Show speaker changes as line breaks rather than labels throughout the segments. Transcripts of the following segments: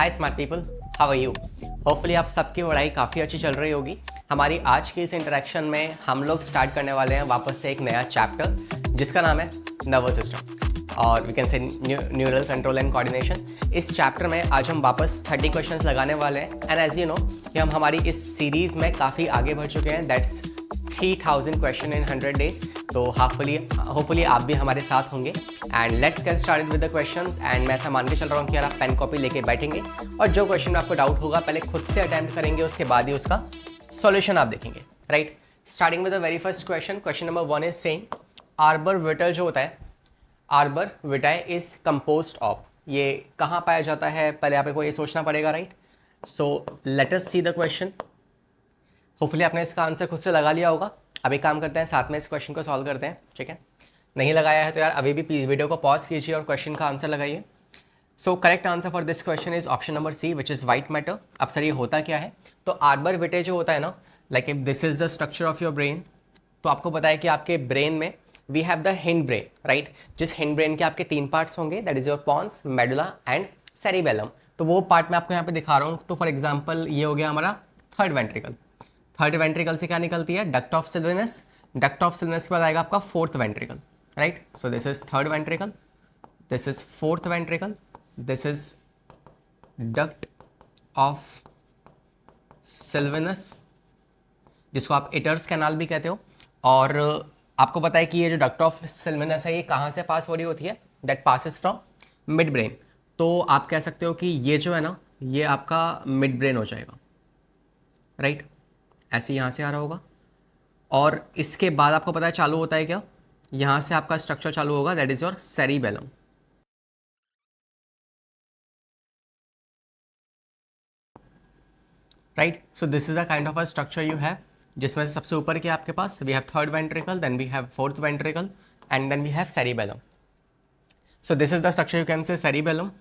Hi smart people, how are you. Hopefully आप सबकी पढ़ाई काफ़ी अच्छी चल रही होगी। हमारी आज की इस इंटरेक्शन में हम लोग स्टार्ट करने वाले हैं वापस से एक नया चैप्टर जिसका नाम है नर्वस सिस्टम और we can say neural control and coordination. इस चैप्टर में आज हम वापस 30 क्वेश्चंस लगाने वाले हैं एंड एज यू नो कि हम हमारी इस सीरीज़ में काफ़ी आगे बढ़ चुके हैं। That's 3000 question in 100 days. तो होपफुली आप भी हमारे साथ होंगे and let's get started with the questions. And मैं ऐसा मान के चल रहा हूँ कि यार आप पेन कॉपी लेके बैठेंगे और जो क्वेश्चन में आपको डाउट होगा पहले खुद से अटेम्प्ट करेंगे, उसके बाद ही उसका सॉल्यूशन आप देखेंगे, right. Starting with the very first question, question number 1 is saying arbor vitae जो होता है, arbor vitae is composed of, ये कहाँ पाया जाता है पहले आपको ये सोचना पड़ेगा, right. So let us see the question. Hopefully आपने इसका आंसर खुद से लगा लिया होगा। अभी काम करते हैं, साथ में इस क्वेश्चन को सॉल्व करते हैं, ठीक है। नहीं लगाया है तो यार अभी भी वीडियो को पॉज कीजिए और क्वेश्चन का आंसर लगाइए। So correct answer for this question is option number C which is white matter. अब सर ये होता क्या है, तो आर्बर विटाई जो होता है ना, like if this is the structure of your brain, तो आपको पता है कि आपके ब्रेन में we have the hind brain, right. जिस हिंड ब्रेन के आपके 3 पार्ट्स होंगे, that is your pons, medulla and cerebellum. तो वो पार्ट मैं आपको यहाँ पे दिखा रहा हूँ। तो फॉर एग्जाम्पल ये हो गया हमारा थर्ड वेंट्रिकल। थर्ड वेंट्रिकल से क्या निकलती है, duct of Sylvius. Duct of Sylvius के बाद आएगा आपका fourth ventricle, right. So this is third ventricle, this is fourth ventricle, this is duct of Sylvius जिसको आप इटर्स कैनाल भी कहते हो। और आपको पता है कि ये जो डक्ट ऑफ सिल्विनस है ये कहाँ से पास हो रही होती है, that passes from mid brain. तो आप कह सकते हो कि ये जो है ना, ये आपका मिड ब्रेन हो जाएगा, राइट। ऐसे यहाँ से आ रहा होगा और इसके बाद आपको पता है चालू होता है क्या, यहाँ से आपका स्ट्रक्चर चालू होगा, that is your cerebellum, right. So this is a kind of a structure you have, जिसमें से सबसे ऊपर क्या आपके पास, we have third ventricle, then we have fourth ventricle and then we have cerebellum. So this is the structure you can say cerebellum.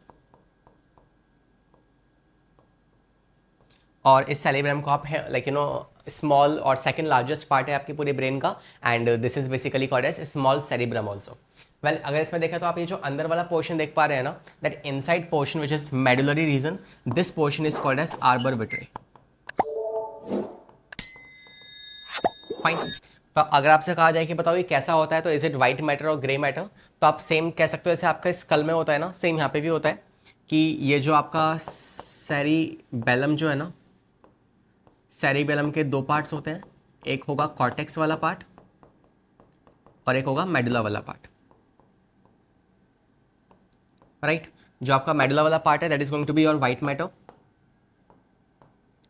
और इस cerebellum को आप लाइक यू नो स्मॉल और सेकंड लार्जेस्ट पार्ट है आपके पूरे brain का and this is basically called as small cerebrum also. Well अगर इसमें देखें तो आप ये जो अंदर वाला पोर्शन देख पा रहे हैं ना, that inside portion which is medullary region, this portion is called as arbor vitae. Fine. तो अगर आपसे कहा जाए कि बताओ ये कैसा होता है, तो इज इट वाइट मैटर और ग्रे मैटर, तो आप सेम कह सकते हो जैसे आपका स्कल में होता है ना, सेम यहाँ पे भी होता है कि ये जो आपका सेरिबेलम जो है ना, सेरिबेलम के 2 पार्ट्स होते हैं, एक होगा कॉर्टेक्स वाला पार्ट और एक होगा मेडुला वाला पार्ट, राइट। जो आपका मेडुला वाला पार्ट है that is going to be your white matter.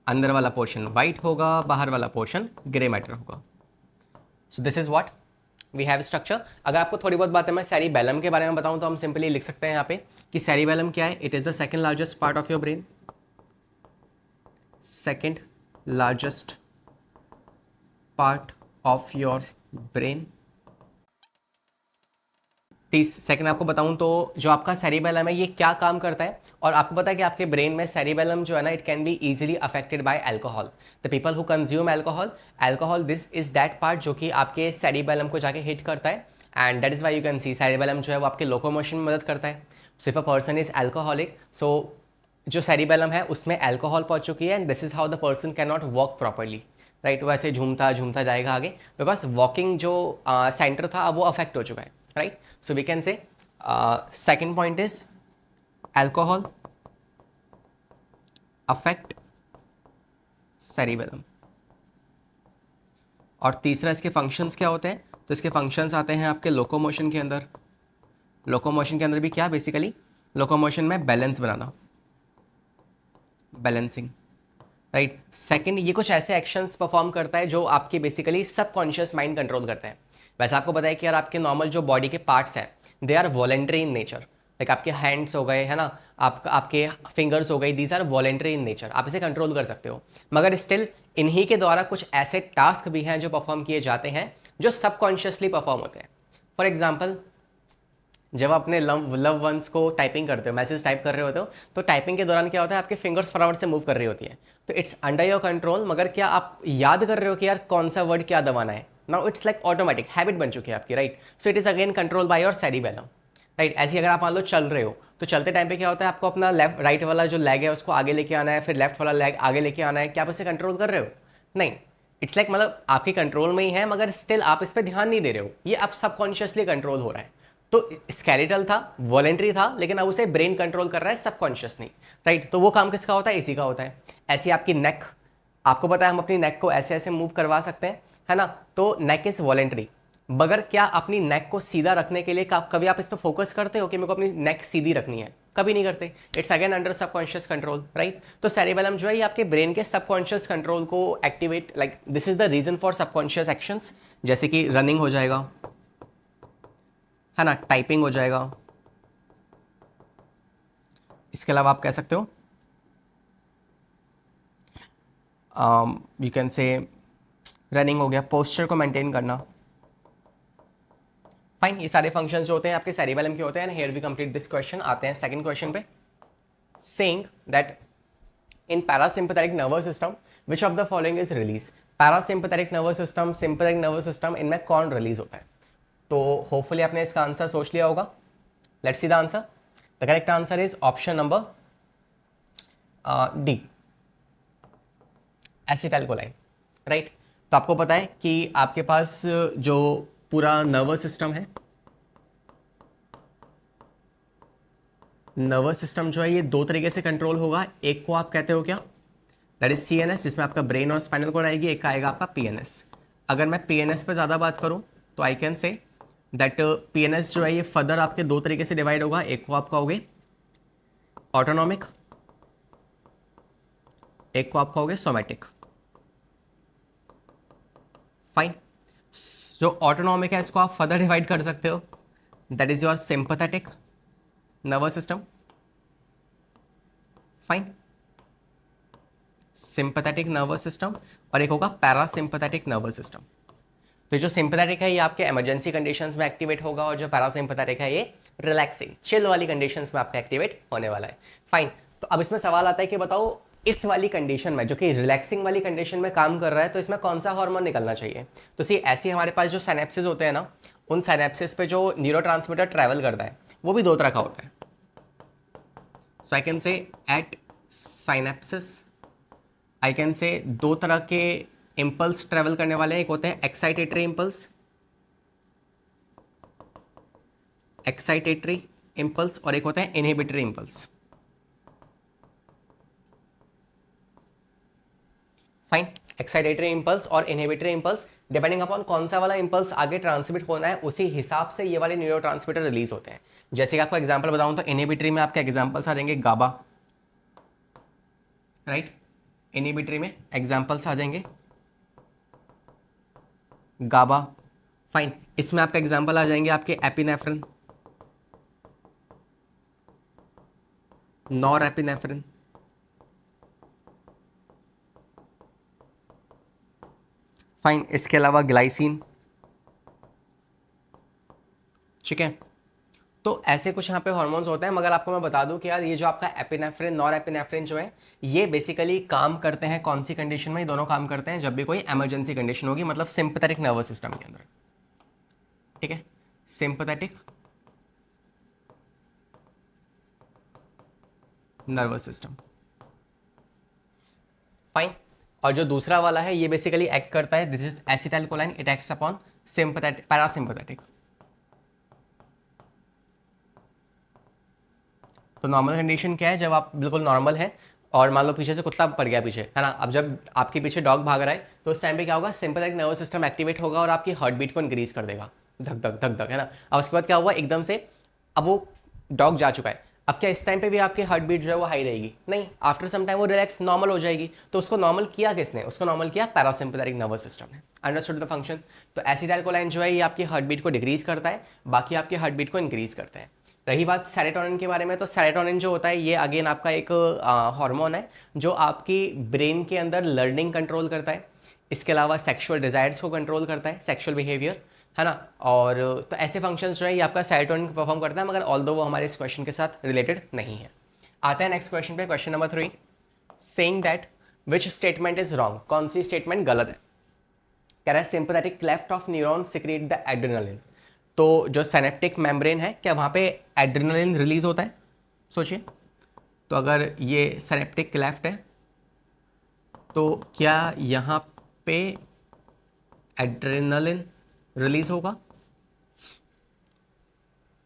अंदर वाला पोर्शन वाइट होगा, बाहर वाला पोर्शन ग्रे मैटर होगा। So this is what we have structure. अगर आपको थोड़ी बहुत बातें मैं सेरिबेलम के बारे में बताऊं तो हम सिंपली लिख सकते हैं यहाँ पे कि सेरिबेलम क्या है, it is the second largest part of your brain, second largest part of your brain। Second आपको बताऊं तो जो आपका सेरिबेलम है ये क्या काम करता है, और आपको पता है कि आपके ब्रेन में सेरिबेलम जो है ना, it can be easily affected by alcohol. The people who consume alcohol this is that part जो कि आपके सेरिबेलम को जाके हिट करता है and that is why you can see cerebellum जो है वो आपके लोकोमोशन में मदद करता है। So if a person is alcoholic, so जो सेरिबेलम है उसमें अल्कोहल पहुंच चुकी है and this is how the person can not walk properly, right. वैसे झूमता झूमता जाएगा आगे बिकॉज वॉकिंग जो सेंटर था वो अफेक्ट हो चुका है, right. So we can say second point is alcohol affect cerebellum. और तीसरा इसके फंक्शंस क्या होते हैं, तो इसके फंक्शंस आते हैं आपके लोकोमोशन के अंदर। लोकोमोशन के अंदर भी क्या, बेसिकली लोकोमोशन में बैलेंस बनाना, बैलेंसिंग, राइट। सेकंड ये कुछ ऐसे एक्शंस परफॉर्म करता है जो आपके बेसिकली सबकॉन्शियस माइंड कंट्रोल करते हैं। वैसे आपको पता है कि यार आपके नॉर्मल जो बॉडी के पार्ट्स हैं they are voluntary in nature, like आपके हैंड्स हो गए है ना, आपके फिंगर्स हो गई, these are voluntary in nature, आप इसे कंट्रोल कर सकते हो। मगर स्टिल इन्हीं के द्वारा कुछ ऐसे टास्क भी हैं जो परफॉर्म किए जाते हैं जो सबकॉन्शियसली परफॉर्म होते हैं। फॉर एग्जाम्पल जब आप अपने लव वंस को टाइपिंग करते हो, मैसेज टाइप कर रहे होते हो, तो टाइपिंग के दौरान क्या होता है, आपके फिंगर्स फटाफट से मूव कर रही होती है, तो इट्स अंडर योर कंट्रोल। मगर क्या आप याद कर रहे हो कि यार कौन सा वर्ड क्या दबाना है, now it's like automatic habit बन चुकी है आपकी, right. So it is again control by your cerebellum. Right. ऐसे ही अगर आप मान लो चल रहे हो तो चलते टाइम पे क्या होता है, आपको अपना लेफ्ट राइट वाला जो लेग है उसको आगे लेके आना है, फिर लेफ्ट वाला लेग आगे लेके आना है। क्या आप इसे कंट्रोल कर रहे हो? नहीं। इट्स लाइक मतलब आपके कंट्रोल में ही है मगर स्टिल आप इस पर ध्यान नहीं दे रहे हो, ये अब सबकॉन्शियसली कंट्रोल हो रहा है। तो स्केलेटल था, वॉलेंट्री था, लेकिन अब उसे ब्रेन कंट्रोल कर रहा है सबकॉन्शियसली, राइट। तो वो काम किसका होता है? इसी का होता है। ऐसी आपकी नेक, आपको पता है हम अपनी नेक को ऐसे ऐसे मूव करवा सकते हैं, है ना। तो नेक इज वॉलेंट्री। मगर क्या अपनी नेक को सीधा रखने के लिए कभी आप इस पर फोकस करते हो कि मेरे को अपनी नेक सीधी रखनी है? कभी नहीं करते। It's again under subconscious control, right. तो सेरेबेलम जो है ये आपके ब्रेन के सबकॉन्शियस कंट्रोल को activate, like this is the reason for subconscious actions, जैसे कि रनिंग हो जाएगा, है ना, टाइपिंग हो जाएगा। इसके अलावा आप कह सकते हो यू कैन से रनिंग हो गया, पोस्चर को मेंटेन करना। फाइन, ये सारे फंक्शंस जो होते हैं आपके सेरिबेलम के होते हैं। Here we complete this question. आते हैं सेकंड क्वेश्चन पे। Saying that in parasympathetic nervous system which of the following is release. Parasympathetic nervous system, sympathetic nervous system, इनमें कौन रिलीज होता है? तो होपफुली आपने इसका आंसर सोच लिया होगा। Let's see the answer. The correct answer is option number D, acetylcholine, right. तो आपको पता है कि आपके पास जो पूरा नर्वस सिस्टम है, नर्वस सिस्टम जो है ये दो तरीके से कंट्रोल होगा। एक को आप कहते हो क्या? दैट इज सीएनएस, जिसमें आपका ब्रेन और स्पाइनल कॉर्ड आएगी। एक का आएगा आपका पीएनएस। अगर मैं पीएनएस पे ज़्यादा बात करूं तो आई कैन से दैट पीएनएस जो है ये फर्दर आपके दो तरीके से डिवाइड होगा। एक को आप कहोगे ऑटोनॉमिक, एक को आप कहोगे सोमैटिक। फाइन, जो ऑटोनॉमिक है इसको आप फर्दर डिवाइड कर सकते हो, that is your sympathetic nervous system. Fine, sympathetic nervous system. और एक होगा पैरासिम्पैथेटिक नर्वस सिस्टम। तो जो सिंपैथेटिक है ये आपके इमरजेंसी कंडीशंस में एक्टिवेट होगा, और जो पैरासिम्पैथेटिक है ये रिलैक्सिंग चिल वाली कंडीशंस में आपका एक्टिवेट होने वाला है। फाइन, तो अब इसमें सवाल आता है कि बताओ इस वाली कंडीशन में, जो कि रिलैक्सिंग वाली कंडीशन में काम कर रहा है, तो इसमें कौन सा हार्मोन निकलना चाहिए? तो सी ऐसे हमारे पास जो साइनेप्सिस होते हैं ना, उन साइनेप्सिस पे जो न्यूरोट्रांसमीटर ट्रैवल करता है वो भी दो तरह का होता है। So I can say at synapsis I can say दो तरह के इम्पल्स ट्रेवल करने वाले हैं। एक होते हैं एक्साइटेटरी इम्पल्स, एक्साइटेटरी इम्पल्स, और एक होता है inhibitory impulse. Fine, excitatory impulse और इनहिबिटरी इम्पल्स, डिपेंडिंग अपॉन कौन सा वाला इम्पल्स आगे ट्रांसमिट होना है उसी हिसाब से ये वाले न्यूरोट्रांसमीटर रिलीज होते हैं। जैसे कि आपको एग्जांपल बताऊं तो इनहिबिटरी में आपके एग्जांपल्स आ जाएंगे गाबा, राइट। इनहिबिटरी में एग्जांपल्स आ जाएंगे गाबा। फाइन, इसमें आपका एग्जांपल आ जाएंगे आपके एपिनेफ्रिन, नॉर एपिनेफ्रिन। फाइन, इसके अलावा ग्लाइसिन, ठीक है। तो ऐसे कुछ यहाँ पे हार्मोन्स होते हैं। मगर आपको मैं बता दूं कि यार ये जो आपका एपिनेफ्रिन, नॉर एपिनेफ्रिन जो है ये बेसिकली काम करते हैं कौन सी कंडीशन में? ये दोनों काम करते हैं जब भी कोई इमरजेंसी कंडीशन होगी, मतलब सिंपैथेटिक नर्वस सिस्टम के अंदर, ठीक है। Sympathetic nervous system, fine. और जो दूसरा वाला है ये बेसिकली एक्ट करता है, this is acetylcholine, it acts upon sympathetic, parasympathetic. तो नॉर्मल कंडीशन क्या है? जब आप बिल्कुल नॉर्मल है और मान लो पीछे से कुत्ता पड़ गया पीछे, है ना। अब जब आपके पीछे डॉग भाग रहा है तो उस टाइम पे क्या होगा? सिंपैथेटिक नर्वस सिस्टम एक्टिवेट होगा और आपकी हार्ट बीट को इंक्रीज कर देगा, धक धक धक धक, है ना। अब उसके बाद क्या हुआ एकदम से, अब वो डॉग जा चुका है, अब क्या इस टाइम पे भी आपकी हार्ट बीट जो है वो हाई रहेगी? नहीं, आफ्टर सम टाइम वो रिलैक्स नॉर्मल हो जाएगी। तो उसको नॉर्मल किया किसने? उसको नॉर्मल किया पैरासिम्पैथेटिक नर्वस सिस्टम ने। Understood the function. तो एसिटाइलकोलाइन जो है ये आपकी हार्ट बीट को डिक्रीज करता है, बाकी आपकी हार्ट बीट को इंक्रीज करता है। रही बात सेरोटोनिन के बारे में, तो सेरोटोनिन जो होता है ये अगेन आपका एक हार्मोन है जो आपकी ब्रेन के अंदर लर्निंग कंट्रोल करता है। इसके अलावा सेक्सुअल डिजायर्स को कंट्रोल करता है, सेक्सुअल बिहेवियर, है ना। और तो ऐसे फंक्शंस जो है ये आपका सेरोटोनिन परफॉर्म करता है, मगर ऑल्दो वो हमारे इस क्वेश्चन के साथ रिलेटेड नहीं है। आते हैं नेक्स्ट क्वेश्चन पे, question number 3, saying that which statement is wrong. कौन सी स्टेटमेंट गलत है? कह रहा है sympathetic cleft of neuron secrete the adrenaline. तो जो सिनेप्टिक मेम्ब्रेन है, क्या वहाँ पे एड्रेनलिन रिलीज होता है? सोचिए, तो अगर ये सिनेप्टिक क्लेफ्ट है तो क्या यहाँ पे एड्रेनलिन रिलीज होगा?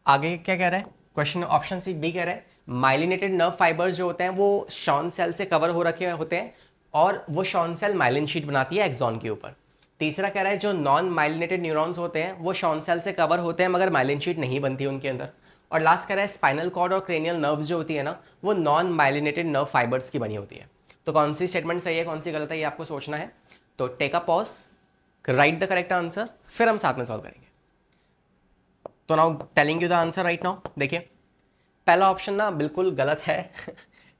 आगे क्या कह रहा है क्वेश्चन? ऑप्शन सी बी कह रहा है माइलिनेटेड नर्व फाइबर्स जो होते हैं वो शॉन सेल से कवर हो रखे होते हैं और वो शॉन सेल माइलिन शीट बनाती है एक्सॉन के ऊपर। तीसरा कह रहा है जो नॉन माइलिनेटेड न्यूरॉन्स होते हैं वो शॉन सेल से कवर होते हैं मगर माइलिन शीट नहीं बनती उनके अंदर। और लास्ट कह रहा है स्पाइनल कॉर्ड और क्रेनियल नर्व्स जो होती है ना वो नॉन माइलिनेटेड नर्व फाइबर्स की बनी होती है। तो कौन सी स्टेटमेंट सही है कौन सी गलत है ये आपको सोचना है। तो take a pause, write the correct answer, फिर हम साथ में सॉल्व करेंगे। तो now telling you the answer right now. देखिए पहला ऑप्शन ना बिल्कुल गलत है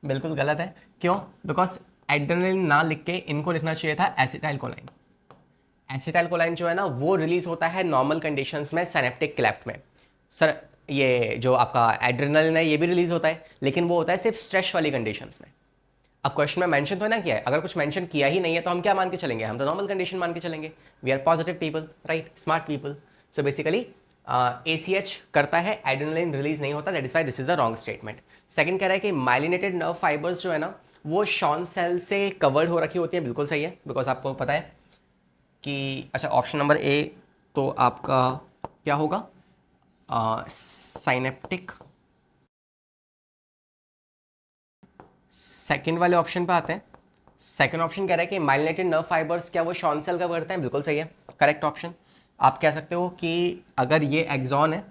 बिल्कुल गलत है। क्यों? बिकॉज एड्रेनलिन ना लिख के इनको लिखना चाहिए था एसिटाइल कोलाइन। एसिटाइल कोलाइन जो है ना वो रिलीज होता है नॉर्मल कंडीशंस में सिनेप्टिक क्लेफ्ट में। सर ये जो आपका एड्रेनलिन है ये भी रिलीज होता है लेकिन वो होता है सिर्फ स्ट्रेस वाली कंडीशंस में। अब क्वेश्चन में मेंशन तो ना किया है, अगर कुछ मेंशन किया ही नहीं है तो हम क्या मान के चलेंगे? हम तो नॉर्मल कंडीशन मान के चलेंगे। We are positive people, right, smart people. So basically ACH करता है, एड्रेनलिन रिलीज नहीं होता, that is why this is the wrong statement. Second कह रहा है कि माइलिनेटेड नर्व फाइबर्स जो है ना वो शॉन सेल से कवर्ड हो रखी होती है, बिल्कुल सही है बिकॉज आपको पता है कि अच्छा ऑप्शन नंबर ए तो आपका क्या होगा? साइनेप्टिक। सेकेंड वाले ऑप्शन पे आते हैं। सेकेंड ऑप्शन कह रहा है कि माइलिनेटेड नर्व फाइबर्स क्या वो शॉन सेल कवर करते हैं, बिल्कुल सही है, करेक्ट ऑप्शन। आप कह सकते हो कि अगर ये एक्सॉन है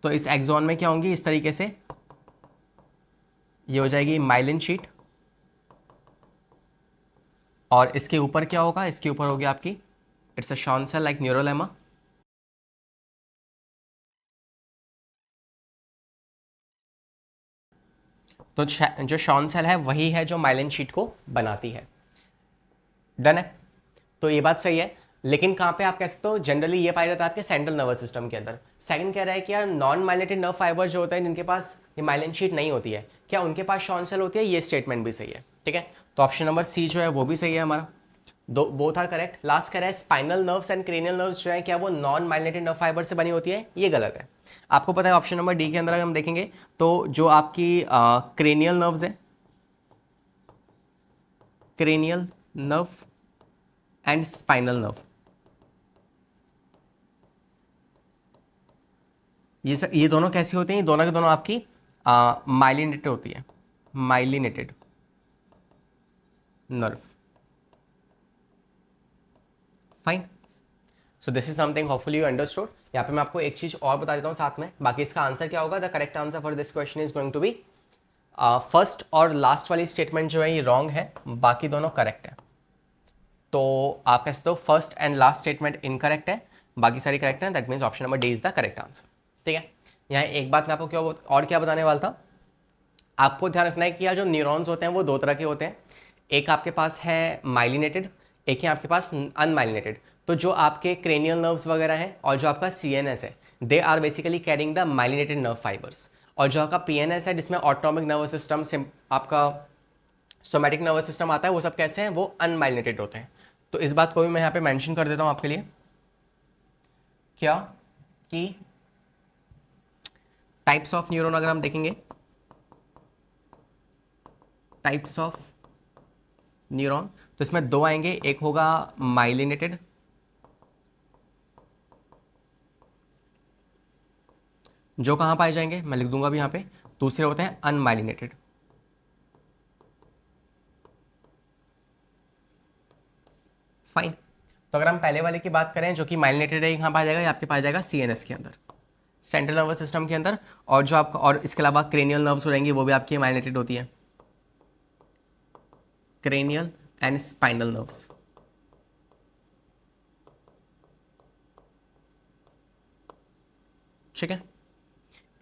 तो इस एक्सॉन में क्या होंगी इस तरीके से, ये हो जाएगी माइलिन शीट और इसके ऊपर क्या होगा? इसके ऊपर होगी आपकी it's a Schwann cell like neurilemma. तो जो शॉन सेल है वही है जो माइलिन शीट को बनाती है। डन है, तो ये बात सही है। लेकिन कहाँ पे आप कह सकते हो जनरली ये पाया जाता है आपके सेंट्रल नर्वस सिस्टम के अंदर। सेकंड कह रहा है कि यार नॉन माइलिनेटेड नर्व फाइबर जो होते हैं जिनके पास ये माइलिन शीट नहीं होती है क्या उनके पास शॉन सेल होती है? ये स्टेटमेंट भी सही है, ठीक है। तो ऑप्शन नंबर सी जो है वो भी सही है हमारा, दो बोथ आर करेक्ट। लास्ट कह रहा है spinal nerves and cranial nerves जो है क्या वो नॉन माइलिनेटेड नर्व फाइबर से बनी होती है, ये गलत है। आपको पता है ऑप्शन नंबर डी के अंदर अगर हम देखेंगे तो जो आपकी क्रेनियल नर्व्स है, cranial nerve and spinal nerve, ये दोनों कैसी होती हैं? ये दोनों के दोनों आपकी माइलिनेटेड होती है, myelinated nerve. Fine, so this is something hopefully you understood. यहाँ पे मैं आपको एक चीज और बता देता हूँ साथ में, बाकी इसका आंसर क्या होगा? The correct answer for this question is going to be first और लास्ट वाली स्टेटमेंट जो है ये रॉन्ग है, बाकी दोनों करेक्ट है। तो आप कह सकते हो first and last statement incorrect है, बाकी सारी करेक्ट है, that means option number D is the correct answer, ठीक है। यहाँ एक बात मैं आपको क्या और क्या बताने वाला था, आपको ध्यान रखना है कि यार जो न्यूरॉन्स होते हैं वो दो तरह के होते हैं, एक आपके पास है माइलिनेटेड, एक है आपके पास अनमाइलिनेटेड। तो जो आपके क्रेनियल नर्व्स वगैरह हैं और जो आपका CNS है they are basically carrying the myelinated nerve fibres, और जो आपका PNS है जिसमें ऑटोनॉमिक नर्वस सिस्टम से आपका सोमैटिक नर्वस सिस्टम आता है वो सब कैसे हैं? वो अनमाइलिनेटेड होते हैं। तो इस बात को भी मैं यहाँ पे मेंशन कर देता हूँ आपके लिए, क्या कि टाइप्स ऑफ न्यूरॉन अगर हम देखेंगे, टाइप्स ऑफ न्यूरॉन तो इसमें दो आएंगे, एक होगा माइलिनेटेड जो कहाँ पाए जाएंगे मैं लिख दूंगा भी यहाँ पे, दूसरे होते हैं अनमाइलिनेटेड। फाइन, तो अगर हम पहले वाले की बात करें जो कि माइलिनेटेड है, यहाँ पाया जाएगा, ये आपके पाया जाएगा CNS के अंदर, सेंट्रल नर्वस सिस्टम के अंदर। और जो आपका और इसके अलावा क्रेनियल नर्व्स रहेंगी वो भी आपकी माइलिनेटेड होती है, क्रेनियल एंड स्पाइनल नर्व्स, ठीक है,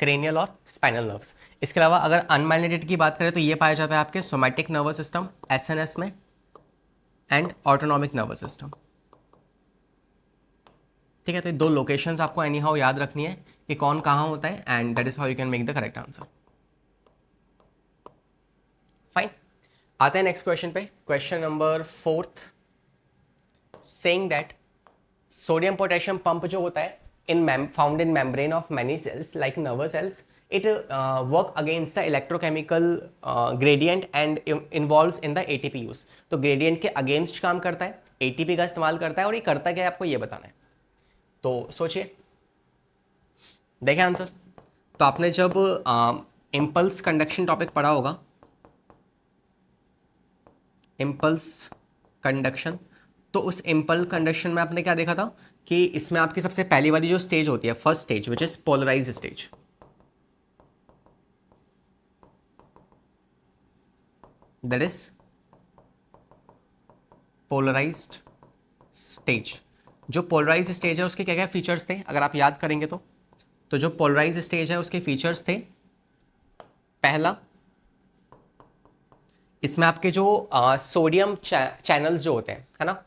क्रेनियल और स्पाइनल नर्व्स। इसके अलावा अगर अनमाइलिनेटेड की बात करें तो ये पाया जाता है आपके सोमैटिक नर्वस सिस्टम SNS में एंड ऑटोनॉमिक नर्वस सिस्टम, ठीक है। तो ये दो लोकेशंस आपको एनी हाउ याद रखनी है कि कौन कहाँ होता है, and that is how you can make the correct answer. Fine, आते हैं नेक्स्ट क्वेश्चन पे, question number 4th, saying that sodium potassium pump जो होता है found in membrane of many cells like nervous cells. It work against the electrochemical gradient and involves in the ATP use. तो gradient के against काम करता है, ATP का इस्तेमाल करता है, और ये करता क्या है आपको ये बताना है. तो सोचिए, देखें आंसर. तो आपने जब इम्पल्स कंडक्शन टॉपिक पढ़ा होगा, इम्पल्स कंडक्शन, तो उस इम्पल्स कंडक्शन में आपने क्या देखा था कि इसमें आपकी सबसे पहली वाली जो स्टेज होती है, first stage, which is polarise stage. That is polarised stage. जो पोलराइज स्टेज है उसके क्या क्या फीचर्स थे अगर आप याद करेंगे तो जो पोलराइज स्टेज है उसके फीचर्स थे, पहला, इसमें आपके जो सोडियम चैनल्स जो होते हैं, है ना,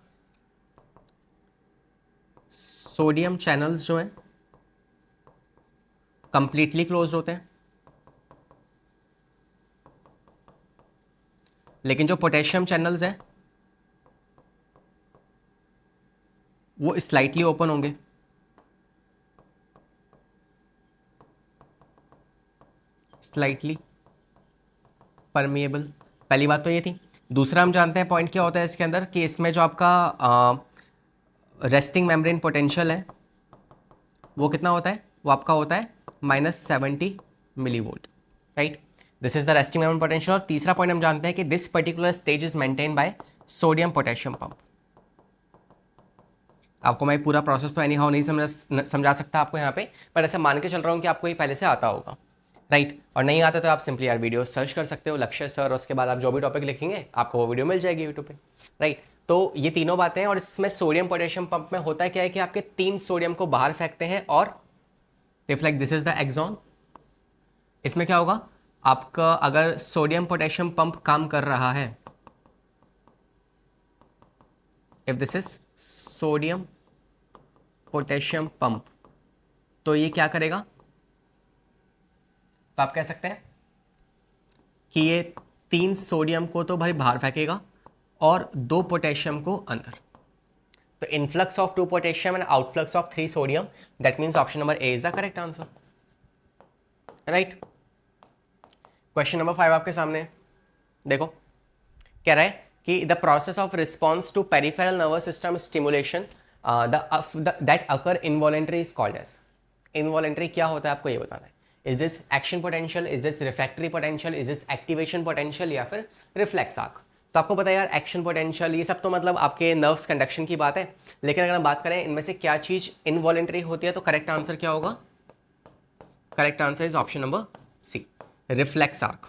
सोडियम चैनल्स जो हैं कंप्लीटली क्लोज होते हैं, लेकिन जो पोटेशियम चैनल्स हैं वो स्लाइटली ओपन होंगे. Slightly permeable. पहली बात तो ये थी. दूसरा हम जानते हैं पॉइंट क्या होता है इसके अंदर कि इसमें जो आपका रेस्टिंग मेम्ब्रेन पोटेंशियल है वो कितना होता है, वो आपका होता है -70 millivolt. Right, this is the resting membrane potential. और तीसरा पॉइंट हम जानते हैं कि this particular stage is maintain by sodium potassium pump. आपको मैं पूरा प्रोसेस तो एनी हाउ नहीं समझा सकता आपको यहाँ पे, पर ऐसे मान के चल रहा हूँ कि आपको ये पहले से आता होगा. राइट, और नहीं आता तो आप सिंपली यार वीडियो सर्च कर सकते हो, लक्ष्य सर, और उसके बाद आप जो भी टॉपिक लिखेंगे आपको वो वीडियो मिल जाएगी यूट्यूब पे. राइट, तो ये तीनों बातें हैं. और इसमें सोडियम पोटेशियम पंप में होता है क्या है कि आपके 3 सोडियम को बाहर फेंकते हैं, और if like this is the axon, इसमें क्या होगा आपका, अगर सोडियम पोटेशियम पंप काम कर रहा है, if this is sodium potassium pump, तो ये क्या करेगा, तो आप कह सकते हैं कि ये 3 सोडियम को तो भाई बाहर फेंकेगा और 2 पोटेशियम को अंदर. तो influx of 2 potassium and outflux of 3 sodium, that means option number A is the correct answer. Right, question number 5 आपके सामने देखो, कह रहा है कि the process of response to peripheral nervous system stimulation that occur involuntary is called as. Involuntary क्या होता है आपको ये बताना है. Is this action potential, is this refractory potential, is this activation potential, या फिर रिफ्लेक्स आर्क. तो आपको पता है यार, एक्शन पोटेंशियल ये सब तो मतलब आपके नर्व्स कंडक्शन की बात है, लेकिन अगर हम बात करें इनमें से क्या चीज इनवॉलेंट्री होती है, तो करेक्ट आंसर क्या होगा, correct answer is option number C, reflex arc.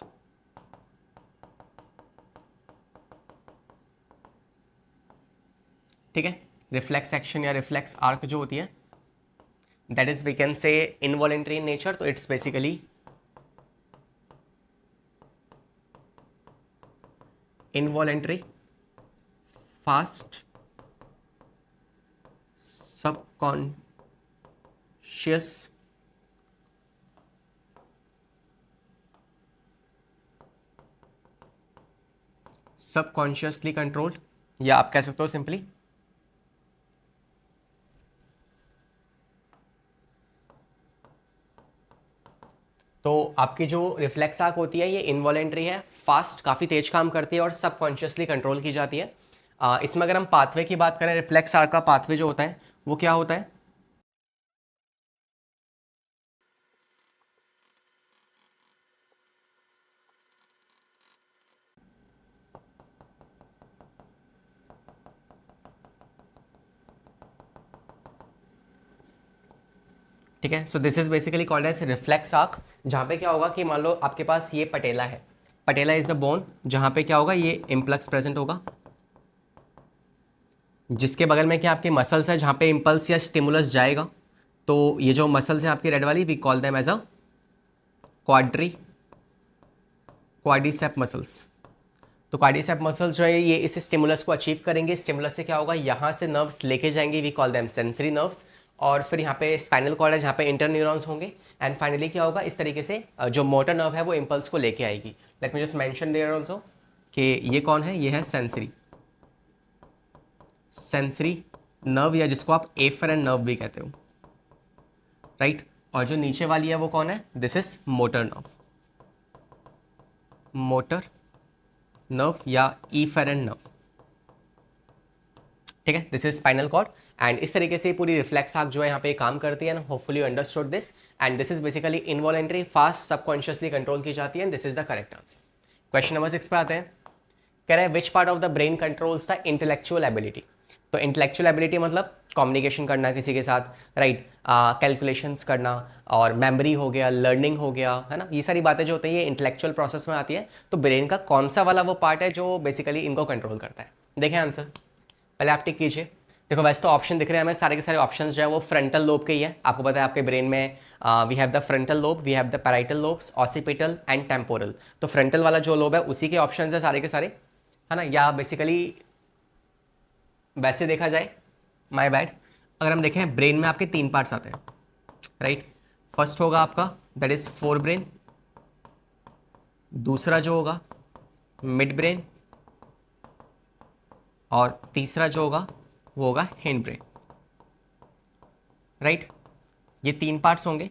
ठीक है, रिफ्लेक्स एक्शन या रिफ्लेक्स आर्क जो होती है, that is we can say involuntary in nature, तो it's basically involuntary fast subconscious subconsciously controlled, या आप कह सकते हो सिंपली तो आपकी जो रिफ्लेक्स आर्क होती है ये इनवॉलेंट्री है, फास्ट काफ़ी तेज काम करती है और सबकॉन्शियसली कंट्रोल की जाती है. इसमें अगर हम पाथवे की बात करें, रिफ्लेक्स आर्क का पाथवे जो होता है वो क्या होता है, ठीक है. So this is basically called as reflex arc, जहाँ पे क्या होगा कि मान लो आपके पास ये पटेला है, पटेला इज द बोन, जहाँ पे क्या होगा ये इम्पल्स प्रेजेंट होगा, जिसके बगल में क्या आपके मसल्स है जहाँ पे इम्पल्स या स्टिमुलस जाएगा. तो ये जो मसल्स हैं आपकी रेड वाली, we call them as a quadricep muscles. तो क्वाड्रिसेप मसल्स जो है ये इस स्टिमुलस को अचीव करेंगे. स्टिमुलस से क्या होगा, यहाँ से नर्व्स लेके जाएंगे, we call them sensory nerves, और फिर यहाँ पे स्पाइनल कॉर्ड है जहाँ पे इंटरन्यूरॉन्स होंगे, एंड फाइनली क्या होगा, इस तरीके से जो मोटर नर्व है वो इम्पल्स को लेके आएगी. Let me just mention there also कि ये कौन है, ये है सेंसरी नर्व, या जिसको आप एफरेंट नर्व भी कहते हो. राइट। और जो नीचे वाली है वो कौन है, this is motor nerve, motor nerve या इफेरेंट नर्व, ठीक है। This is spinal cord and इस तरीके से पूरी रिफ्लेक्स आर्क जो है यहाँ पे काम करती है ना। Hopefully you understood this and this is basically involuntary, fast subconsciously control की जाती है। This is the correct answer. Question number 6 पे आते हैं। कह रहे हैं which part of the brain controls the intellectual ability. तो इंटेलेक्चुअल एबिलिटी मतलब कम्युनिकेशन करना किसी के साथ, राइट, कैलकुलेशंस करना, और मेमोरी हो गया, लर्निंग हो गया, है ना, ये सारी बातें जो होती है ये इंटेलेक्चुअल प्रोसेस में आती है। तो ब्रेन का कौन सा वाला वो पार्ट है जो बेसिकली इनको कंट्रोल करता है। देखें आंसर, पहले आप टिक कीजिए। देखो वैसे तो ऑप्शन दिख रहे हैं हमें, सारे के सारे ऑप्शंस जो है वो फ्रंटल लोब के ही है। आपको पता है आपके ब्रेन में we have the frontal lobe, we have the parietal lobes, occipital and temporal. तो फ्रंटल वाला जो लोब है उसी के ऑप्शंस है सारे के सारे, है ना। या बेसिकली वैसे देखा जाए, माय बैड, अगर हम देखें ब्रेन में आपके 3 पार्ट्स आते हैं, राइट। फर्स्ट होगा आपका दैट इज फोर ब्रेन, दूसरा जो होगा मिड ब्रेन, और तीसरा जो होगा वो होगा हिंड ब्रेन, राइट। ये 3 पार्ट्स होंगे।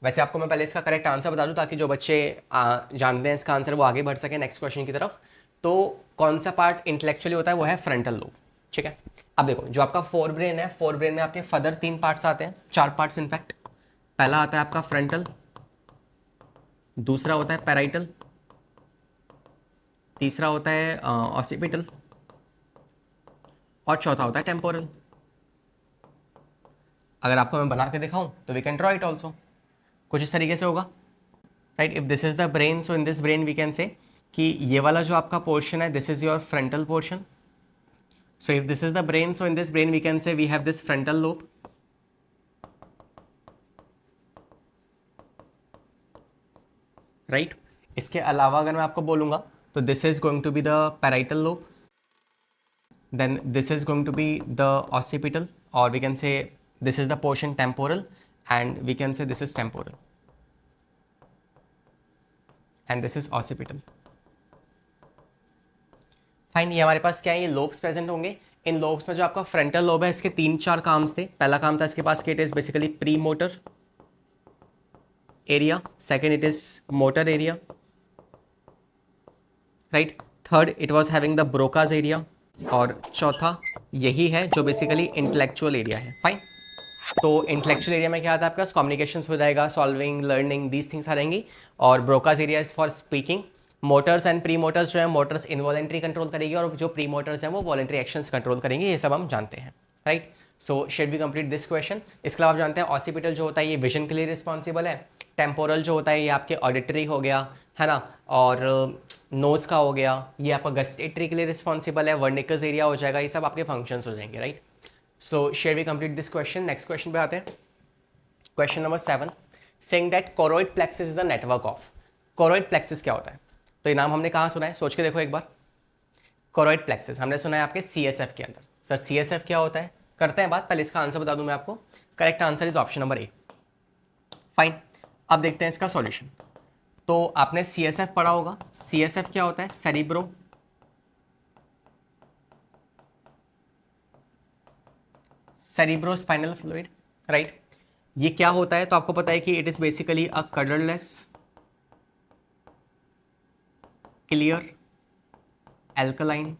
वैसे आपको मैं पहले इसका करेक्ट आंसर बता दूं ताकि जो बच्चे जानते हैं इसका आंसर वो आगे बढ़ सकें नेक्स्ट क्वेश्चन की तरफ। तो कौन सा पार्ट इंटेलेक्चुअली होता है वो है फ्रंटल लोब, ठीक है। अब देखो जो आपका फोर ब्रेन है, फोर ब्रेन में आपके फर्दर 3 पार्ट्स आते हैं, 4 पार्ट्स इनफैक्ट। पहला आता है आपका फ्रंटल, दूसरा होता है पैराइटल, तीसरा होता है ऑसिपिटल, और चौथा होता है टेम्पोरल। अगर आपको मैं बना के दिखाऊं तो we can draw it also, कुछ इस तरीके से होगा, right. If this is the brain, so in this brain we can say कि ये वाला जो आपका पोर्शन है this is your frontal portion. So if this is the brain, so in this brain we can say we have this frontal lobe, right. इसके अलावा अगर मैं आपको बोलूंगा तो this is going to be the parietal lobe, then this is going to be the occipital, or we can say this is the portion temporal, and we can say this is temporal, and this is occipital. Fine, ये हमारे पास क्या है, ये lobes present होंगे। इन lobes में जो आपका frontal lobe है इसके 3-4 काम थे। पहला काम था इसके पास कि it is basically pre motor area, second it is motor area, right, third it was having the Broca's area, और चौथा यही है जो बेसिकली इंटेलेक्चुअल एरिया है। फाइन, तो इंटेलेक्चुअल एरिया में क्या आता है आपका, कम्युनिकेशंस हो जाएगा, सॉल्विंग, लर्निंग, दीज थिंग्स आ रहेंगी। और Broca's area is for speaking. Motors and pre Motors जो है, मोटर्स इनवॉलेंट्री कंट्रोल करेगी और जो प्री मोटर्स हैं वो वॉलेंट्री एक्शंस कंट्रोल करेंगे, ये सब हम जानते हैं, right. So shall we complete this question. इसके अलावा आप जानते हैं ऑसिपिटल जो होता है ये विजन के लिए रिस्पॉन्सिबल है। टेम्पोरल जो होता है ये आपके ऑडिटरी हो गया, है ना, और नोज़ का हो गया, ये आपका गस्टेटरी के लिए रिस्पॉन्सिबल है। वर्निकस एरिया हो जाएगा, ये सब आपके फंक्शंस हो जाएंगे, right. So share we complete this question. Next question पे आते हैं। Question number 7, saying that choroid plexus is the network of. Choroid plexus क्या होता है, तो ये नाम हमने कहाँ सुना है, सोच के देखो एक बार। कोरोइड प्लेक्सिस हमने सुना है आपके CSF के अंदर। सर CSF क्या होता है, करते हैं बात, पहले इसका आंसर बता दूं मैं आपको। Correct answer is option number A। Fine, अब देखते हैं इसका सॉल्यूशन। तो आपने CSF पढ़ा होगा। CSF क्या होता है, सेरिब्रोस्पाइनल फ्लूइड, राइट। ये क्या होता है, तो आपको पता है कि it is basically a colourless clear alkaline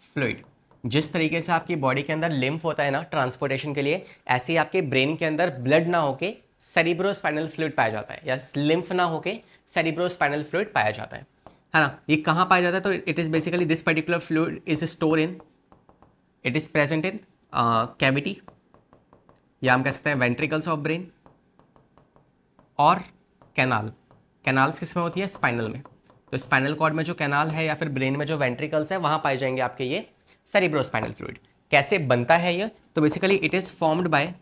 fluid. जिस तरीके से आपकी बॉडी के अंदर लिम्फ होता है ना ट्रांसपोर्टेशन के लिए, ऐसे ही आपके ब्रेन के अंदर ब्लड ना होके सेरिब्रोस्पाइनल फ्लूइड पाया जाता है, या लिम्फ ना होके सेरिब्रोस्पाइनल फ्लूइड पाया जाता है ना। ये कहाँ पाया जाता है, तो it is basically this particular fluid is store in, it is present in cavity, या हम कह सकते हैं वेंट्रिकल्स ऑफ ब्रेन, और कैनाल्स किस में होती है, स्पाइनल में। तो स्पाइनल कॉर्ड में जो कैनाल है या फिर ब्रेन में जो वेंट्रिकल्स है वहाँ पाए जाएंगे आपके ये सेरिब्रोस्पाइनल फ्लूइड। कैसे बनता है ये, तो basically it is formed by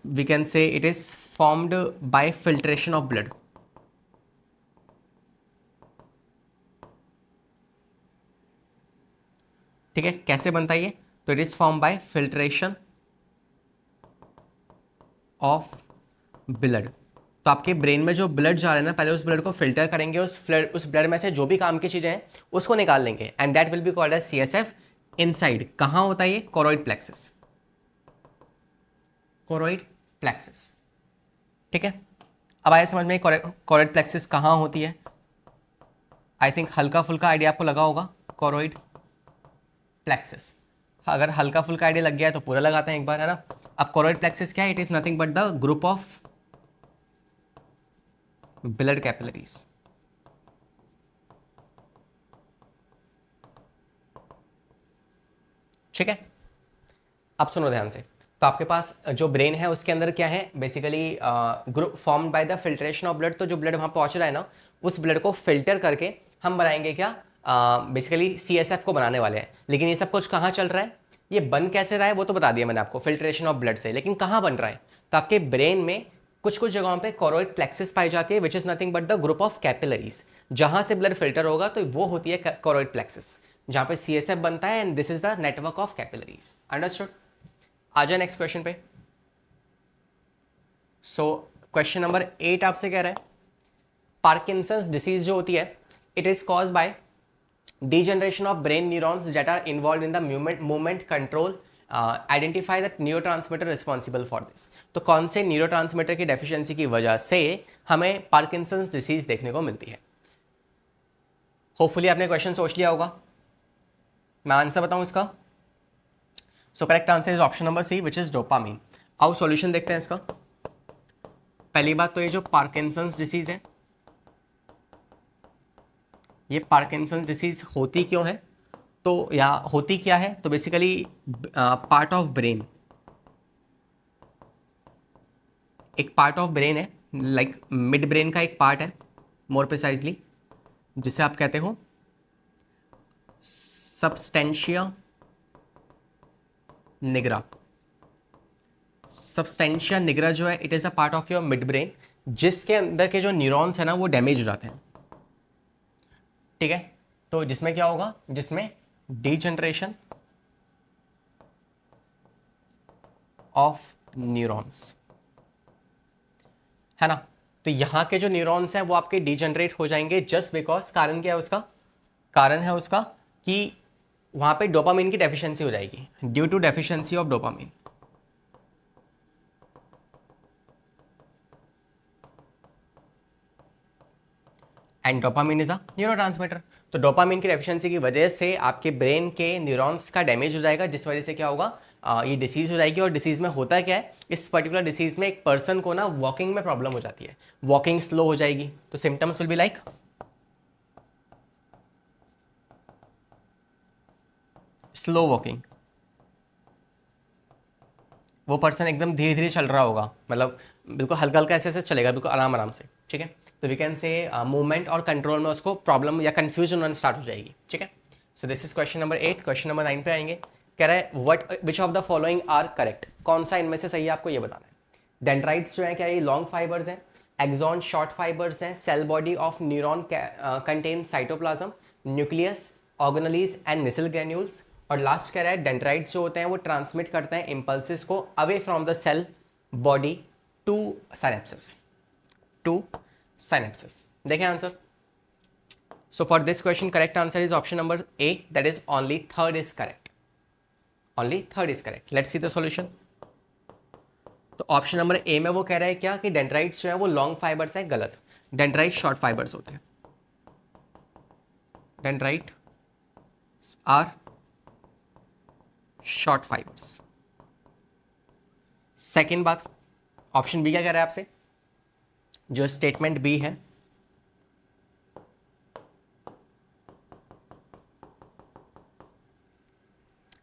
we can say it is formed by filtration of blood. ठीक है, कैसे बनता है ये, तो it is form by filtration of blood. तो आपके ब्रेन में जो ब्लड जा रहा है ना, पहले उस ब्लड को फिल्टर करेंगे, उस ब्लड में से जो भी काम की चीज़ें हैं उसको निकाल लेंगे, and that will be called as CSF, inside कहाँ होता है ये? Choroid plexus, choroid plexus. ठीक है, अब आए समझ में कोरोइड प्लेक्सस कहाँ होती है? आई थिंक हल्का फुल्का आइडिया आपको लगा होगा, कोरोइड प्लेक्सस। अगर हल्का फुल्का आइडिया लग गया है तो पूरा लगाते हैं एक बार, है ना। अब कोरोइड प्लेक्सस क्या है? It is nothing but the group of blood capillaries. ठीक है, अब सुनो ध्यान से। तो आपके पास जो ब्रेन है उसके अंदर क्या है? Basically group form by the filtration of blood. तो जो ब्लड वहाँ पहुँच रहा है ना, उस ब्लड को फिल्टर करके हम बनाएंगे क्या? बेसिकली CSF को बनाने वाले हैं। लेकिन ये सब कुछ कहाँ चल रहा है? ये बन कैसे रहा है वो तो बता दिया मैंने आपको, फिल्ट्रेशन ऑफ ब्लड से। लेकिन कहाँ बन रहा है? तो आपके ब्रेन में कुछ कुछ जगहों पे कोरोइड प्लेक्सस पाई जाती है, which is nothing but the group of capillaries. जहां से ब्लड फिल्टर होगा तो वो होती है कोरोइड प्लेक्सस, जहां पे CSF बनता है, and this is the network of capillaries. Understood? आ जाए नेक्स्ट क्वेश्चन पे। सो क्वेश्चन नंबर 8 आपसे कह रहा है पार्किंसंस डिसीज जो होती है, it is cause by degeneration of brain neurons that are involved in the movement control, identify the neurotransmitter responsible for this। तो कौन से न्यूरोट्रांसमीटर की डेफिशिएंसी की वजह से हमें पार्किंसंस डिसीज देखने को मिलती है? होपफुली आपने क्वेश्चन सोच लिया होगा। मैं आंसर बताऊं इसका? So correct answer is option number C, which is dopamine. आओ सॉल्यूशन देखते हैं इसका। पहली बात तो ये जो पार्किंसंस डिसीज है, ये पार्किंसंस डिसीज होती क्यों है? तो या होती क्या है? तो बेसिकली पार्ट ऑफ ब्रेन, एक पार्ट ऑफ ब्रेन है, लाइक मिड ब्रेन का एक पार्ट है मोर प्रिसाइजली, जिसे आप कहते हो सबस्टेंशिया निग्रा। सबस्टेंशिया निग्रा जो है, it is a part of your mid brain, जिसके अंदर के जो न्यूरॉन्स है ना वो डैमेज हो जाते हैं। ठीक है, तो जिसमें क्या होगा? जिसमें डीजनरेशन ऑफ न्यूरॉन्स, है ना। तो यहां के जो न्यूरॉन्स हैं वो आपके डीजनरेट हो जाएंगे जस्ट बिकॉज, कारण क्या है उसका? कारण है उसका कि वहां पे डोपामिन की डेफिशिएंसी हो जाएगी, due to deficiency of dopamine. And dopamine is a neurotransmitter. तो डोपामिन की डेफिशिएंसी की वजह से आपके ब्रेन के न्यूरॉन्स का डैमेज हो जाएगा, जिस वजह से क्या होगा? ये डिसीज हो जाएगी। और डिसीज में होता क्या है? इस पर्टिकुलर डिसीज में एक पर्सन को ना वॉकिंग में प्रॉब्लम हो जाती है, वॉकिंग स्लो हो जाएगी। तो symptoms will be like slow walking. वो पर्सन एकदम धीरे धीरे चल रहा होगा, मतलब बिल्कुल हल्का हल्का ऐसे ऐसे चलेगा, बिल्कुल आराम आराम से। ठीक है, तो वी कैन से मूवमेंट और कंट्रोल में उसको प्रॉब्लम या कंफ्यूजन होना स्टार्ट हो जाएगी। ठीक है, so this is question number 8। Question number 9 पे आएंगे। कह रहा है what which of the following are correct? कौन सा इनमें से सही है आपको ये बताना है। डेंड्राइट्स जो है क्या ये लॉन्ग फाइबर्स हैं, एक्सॉन शॉर्ट फाइबर्स हैं, cell body of neuron contain cytoplasm, nucleus, organelles and Nissl granules. और लास्ट कह रहा है डेंड्राइट्स जो होते हैं वो ट्रांसमिट करते हैं इम्पल्सिस को away from the cell body to synapsis, to synapsis. देखें answer. So for this question correct answer is option number A, that is only third is correct, only third is correct. Let's see the solution. तो option number A में वो कह रहा है क्या कि dendrites जो है वो लॉन्ग फाइबर्स है। गलत, डेंड्राइट शॉर्ट फाइबर्स होते हैं। Dendrite are short fibres. Second बात, ऑप्शन बी क्या कह रहा है आपसे? जो स्टेटमेंट बी है,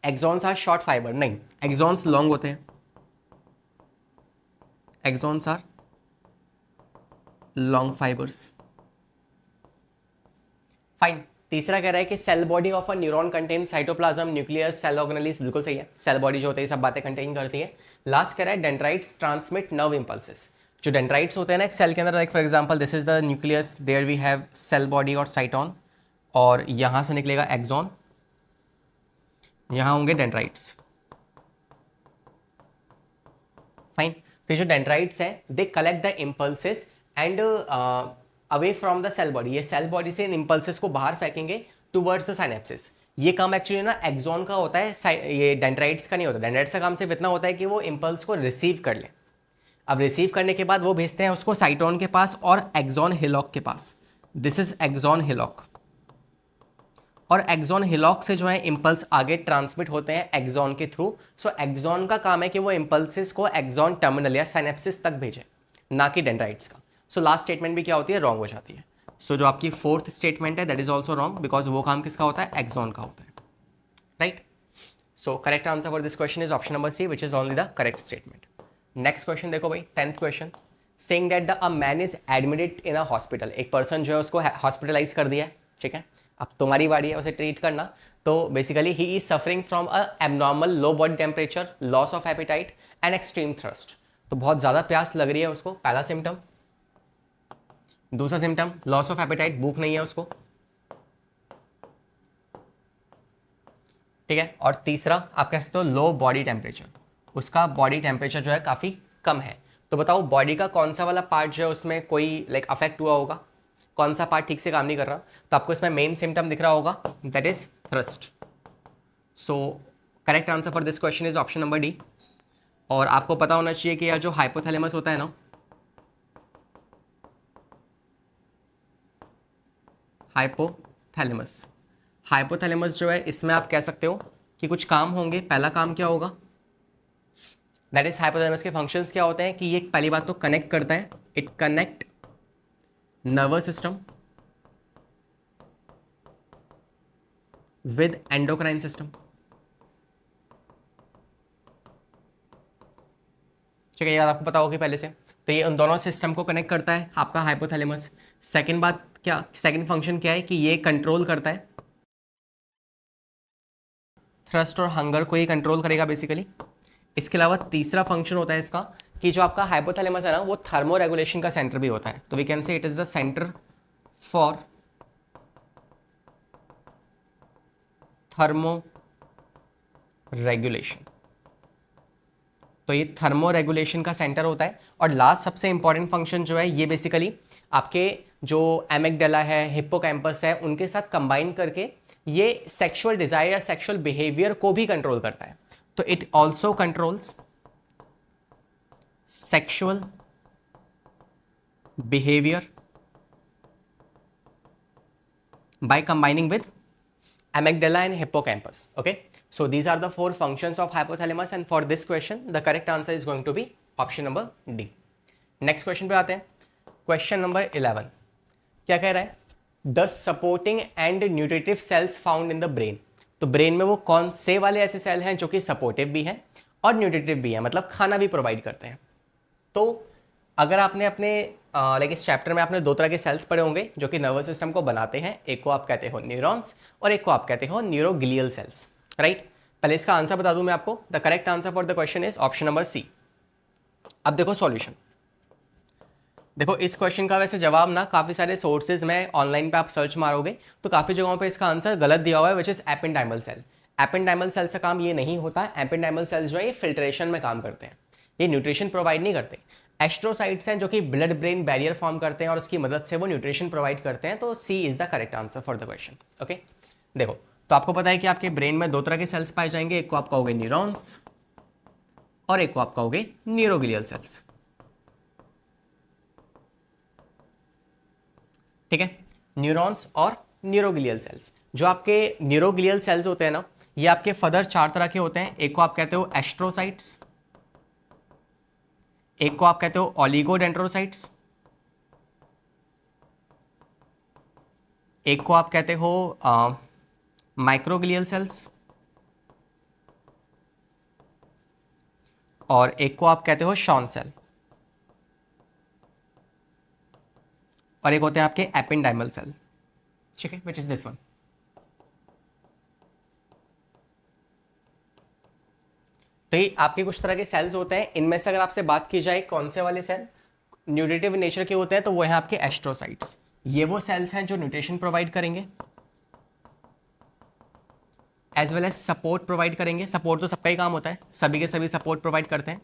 एक्सॉन्स आर शॉर्ट फाइबर, नहीं, एक्सॉन्स लॉन्ग होते हैं, axons are long fibres. Fine. तीसरा कह रहा है कि cell body of a neuron contain cytoplasm, nucleus, cell organelles, बिल्कुल सही है, सेल बॉडी जो होते हैं सब बातें कंटेन करती है। लास्ट कह रहा है डेंड्राइट्स ट्रांसमिट नर्व इंपल्सेस। जो डेंड्राइट्स होते हैं ना एक सेल के अंदर, like for example this is the nucleus, there we have cell body और साइटोन, और यहां से निकलेगा एक्सॉन, यहां होंगे डेंड्राइट्स। फाइन। तो जो डेंड्राइट्स हैं they collect the impulses and away from the cell body, ये सेल बॉडी से इन इम्पल्सेस को बाहर फेंकेंगे टूवर्ड्स द साइनेप्सिस। ये काम एक्चुअली ना एक्सॉन का होता है, ये डेंड्राइट्स का नहीं होता। डेंड्राइट्स का काम सिर्फ इतना होता है कि वो इम्पल्स को रिसीव कर ले। अब रिसीव करने के बाद वो भेजते हैं उसको साइटोन के पास और एक्सॉन हिलॉक के पास। दिस इज एक्सॉन हिलॉक, और एक्सॉन हिलॉक से जो है इम्पल्स आगे ट्रांसमिट होते हैं एक्सॉन के थ्रू। सो एक्सॉन का काम है कि वो इम्पल्सिस को एक्सॉन टर्मिनल या साइनेप्सिस तक भेजे, ना कि डेंड्राइट्स का। सो लास्ट स्टेटमेंट भी क्या होती है, रॉन्ग हो जाती है। सो जो आपकी फोर्थ स्टेटमेंट है that is also wrong, because वो काम किसका होता है, एक्सॉन का होता है, right. So correct answer for this question is option number C, which is only the correct statement. Next question देखो भाई, 10th question, saying that a man is admitted in a hospital. एक person जो है उसको hospitalise कर दिया है, ठीक है, अब तुम्हारी बारी है उसे ट्रीट करना। तो basically he is suffering from a abnormal low body temperature, loss of appetite and extreme thrust. तो बहुत ज़्यादा प्यास लग रही है उसको, पहला सिम्टम। दूसरा सिम्टम लॉस ऑफ एपिटाइट, भूख नहीं है उसको, ठीक है। और तीसरा आप कह सकते हो लो बॉडी टेम्परेचर, उसका बॉडी टेम्परेचर जो है काफ़ी कम है। तो बताओ बॉडी का कौन सा वाला पार्ट जो है उसमें कोई अफेक्ट हुआ होगा, कौन सा पार्ट ठीक से काम नहीं कर रहा। तो आपको इसमें मेन सिम्टम दिख रहा होगा, that is thrust. So correct answer for this question is option number D. और आपको पता होना चाहिए कि यह जो हाइपोथैलेमस होता है ना, हाइपोथैलेमस जो है इसमें आप कह सकते हो कि कुछ काम होंगे। पहला काम क्या होगा, दैट इज हाइपोथैलेमस के फंक्शंस क्या होते हैं कि ये पहली बात तो कनेक्ट करता है, it connect nervous system with endocrine system, ठीक है, ये बात आपको पता होगी पहले से। तो ये उन दोनों सिस्टम को कनेक्ट करता है आपका हाइपोथैलेमस। सेकंड बात क्या, सेकंड फंक्शन क्या है कि ये कंट्रोल करता है थ्रस्ट और हंगर को, ये कंट्रोल करेगा बेसिकली। इसके अलावा तीसरा फंक्शन होता है इसका कि जो आपका हाइपोथैलेमस है ना, वो थर्मो रेगुलेशन का सेंटर भी होता है। तो we can say it is the centre for thermo regulation. तो ये थर्मो रेगुलेशन का सेंटर होता है। और लास्ट सबसे इंपॉर्टेंट फंक्शन जो है ये बेसिकली आपके जो एमिगडाला है, हिप्पोकैम्पस है, उनके साथ कंबाइन करके ये सेक्सुअल डिजायर या सेक्सुअल बिहेवियर को भी कंट्रोल करता है। तो it also controls sexual behaviour by combining with amygdala and hippocampus. Okay, so these are the four functions of hypothalamus, and for this question the correct answer is going to be option number D. Next question पे आते हैं, question number 11 क्या कह रहा है, the supporting and nutritive cells found in the brain। तो brain में वो कौन से वाले ऐसे सेल हैं जो कि सपोर्टिव भी हैं और न्यूट्रिटिव भी हैं, मतलब खाना भी प्रोवाइड करते हैं। तो अगर आपने अपने इस चैप्टर में आपने दो तरह के सेल्स पढ़े होंगे जो कि नर्वस सिस्टम को बनाते हैं, एक को आप कहते हो न्यूरॉन्स और एक को आप कहते हो न्यूरोग्लियल सेल्स, राइट। पहले इसका आंसर बता दूं मैं आपको, the correct answer for the question is option number C. अब देखो सॉल्यूशन, देखो इस क्वेश्चन का वैसे जवाब ना काफ़ी सारे सोर्सेज में ऑनलाइन पे आप सर्च मारोगे तो काफ़ी जगहों पे इसका आंसर गलत दिया हुआ है, which is ependymal cell. Ependymal cell से काम ये नहीं होता है। एपेंडाइमल सेल्स जो है ये फिल्ट्रेशन में काम करते हैं, ये न्यूट्रिशन प्रोवाइड नहीं करते। एस्ट्रोसाइट्स हैं जो कि ब्लड ब्रेन बैरियर फॉर्म करते हैं और उसकी मदद से वो न्यूट्रिशन प्रोवाइड करते हैं। तो C is the correct answer for the question. Okay, देखो तो आपको पता है कि आपके ब्रेन में दो तरह के सेल्स पाए जाएंगे, एक को आप कहोगे न्यूरॉन्स और एक को आप कहोगे न्यूरोग्लियल सेल्स, ठीक है। न्यूरॉन्स और न्यूरोग्लियल सेल्स, जो आपके न्यूरोग्लियल सेल्स होते हैं ना, ये आपके फर्दर चार तरह के होते हैं। एक को आप कहते हो एस्ट्रोसाइट्स, एक को आप कहते हो ओलिगोडेंड्रोसाइट्स, एक को आप कहते हो माइक्रोग्लियल सेल्स और एक को आप कहते हो शॉन सेल, और एक होते हैं आपके एपेंडाइमल सेल, ठीक है, विच इज दिस वन। तो ये आपके कुछ तरह के सेल्स होते हैं। इनमें से अगर आपसे बात की जाए कौन से वाले सेल न्यूट्रिटिव नेचर के होते हैं, तो वो है आपके एस्ट्रोसाइट्स। ये वो सेल्स हैं जो न्यूट्रिशन प्रोवाइड करेंगे as well as support provide करेंगे। सपोर्ट तो सबका ही काम होता है, सभी के सभी सपोर्ट प्रोवाइड करते हैं।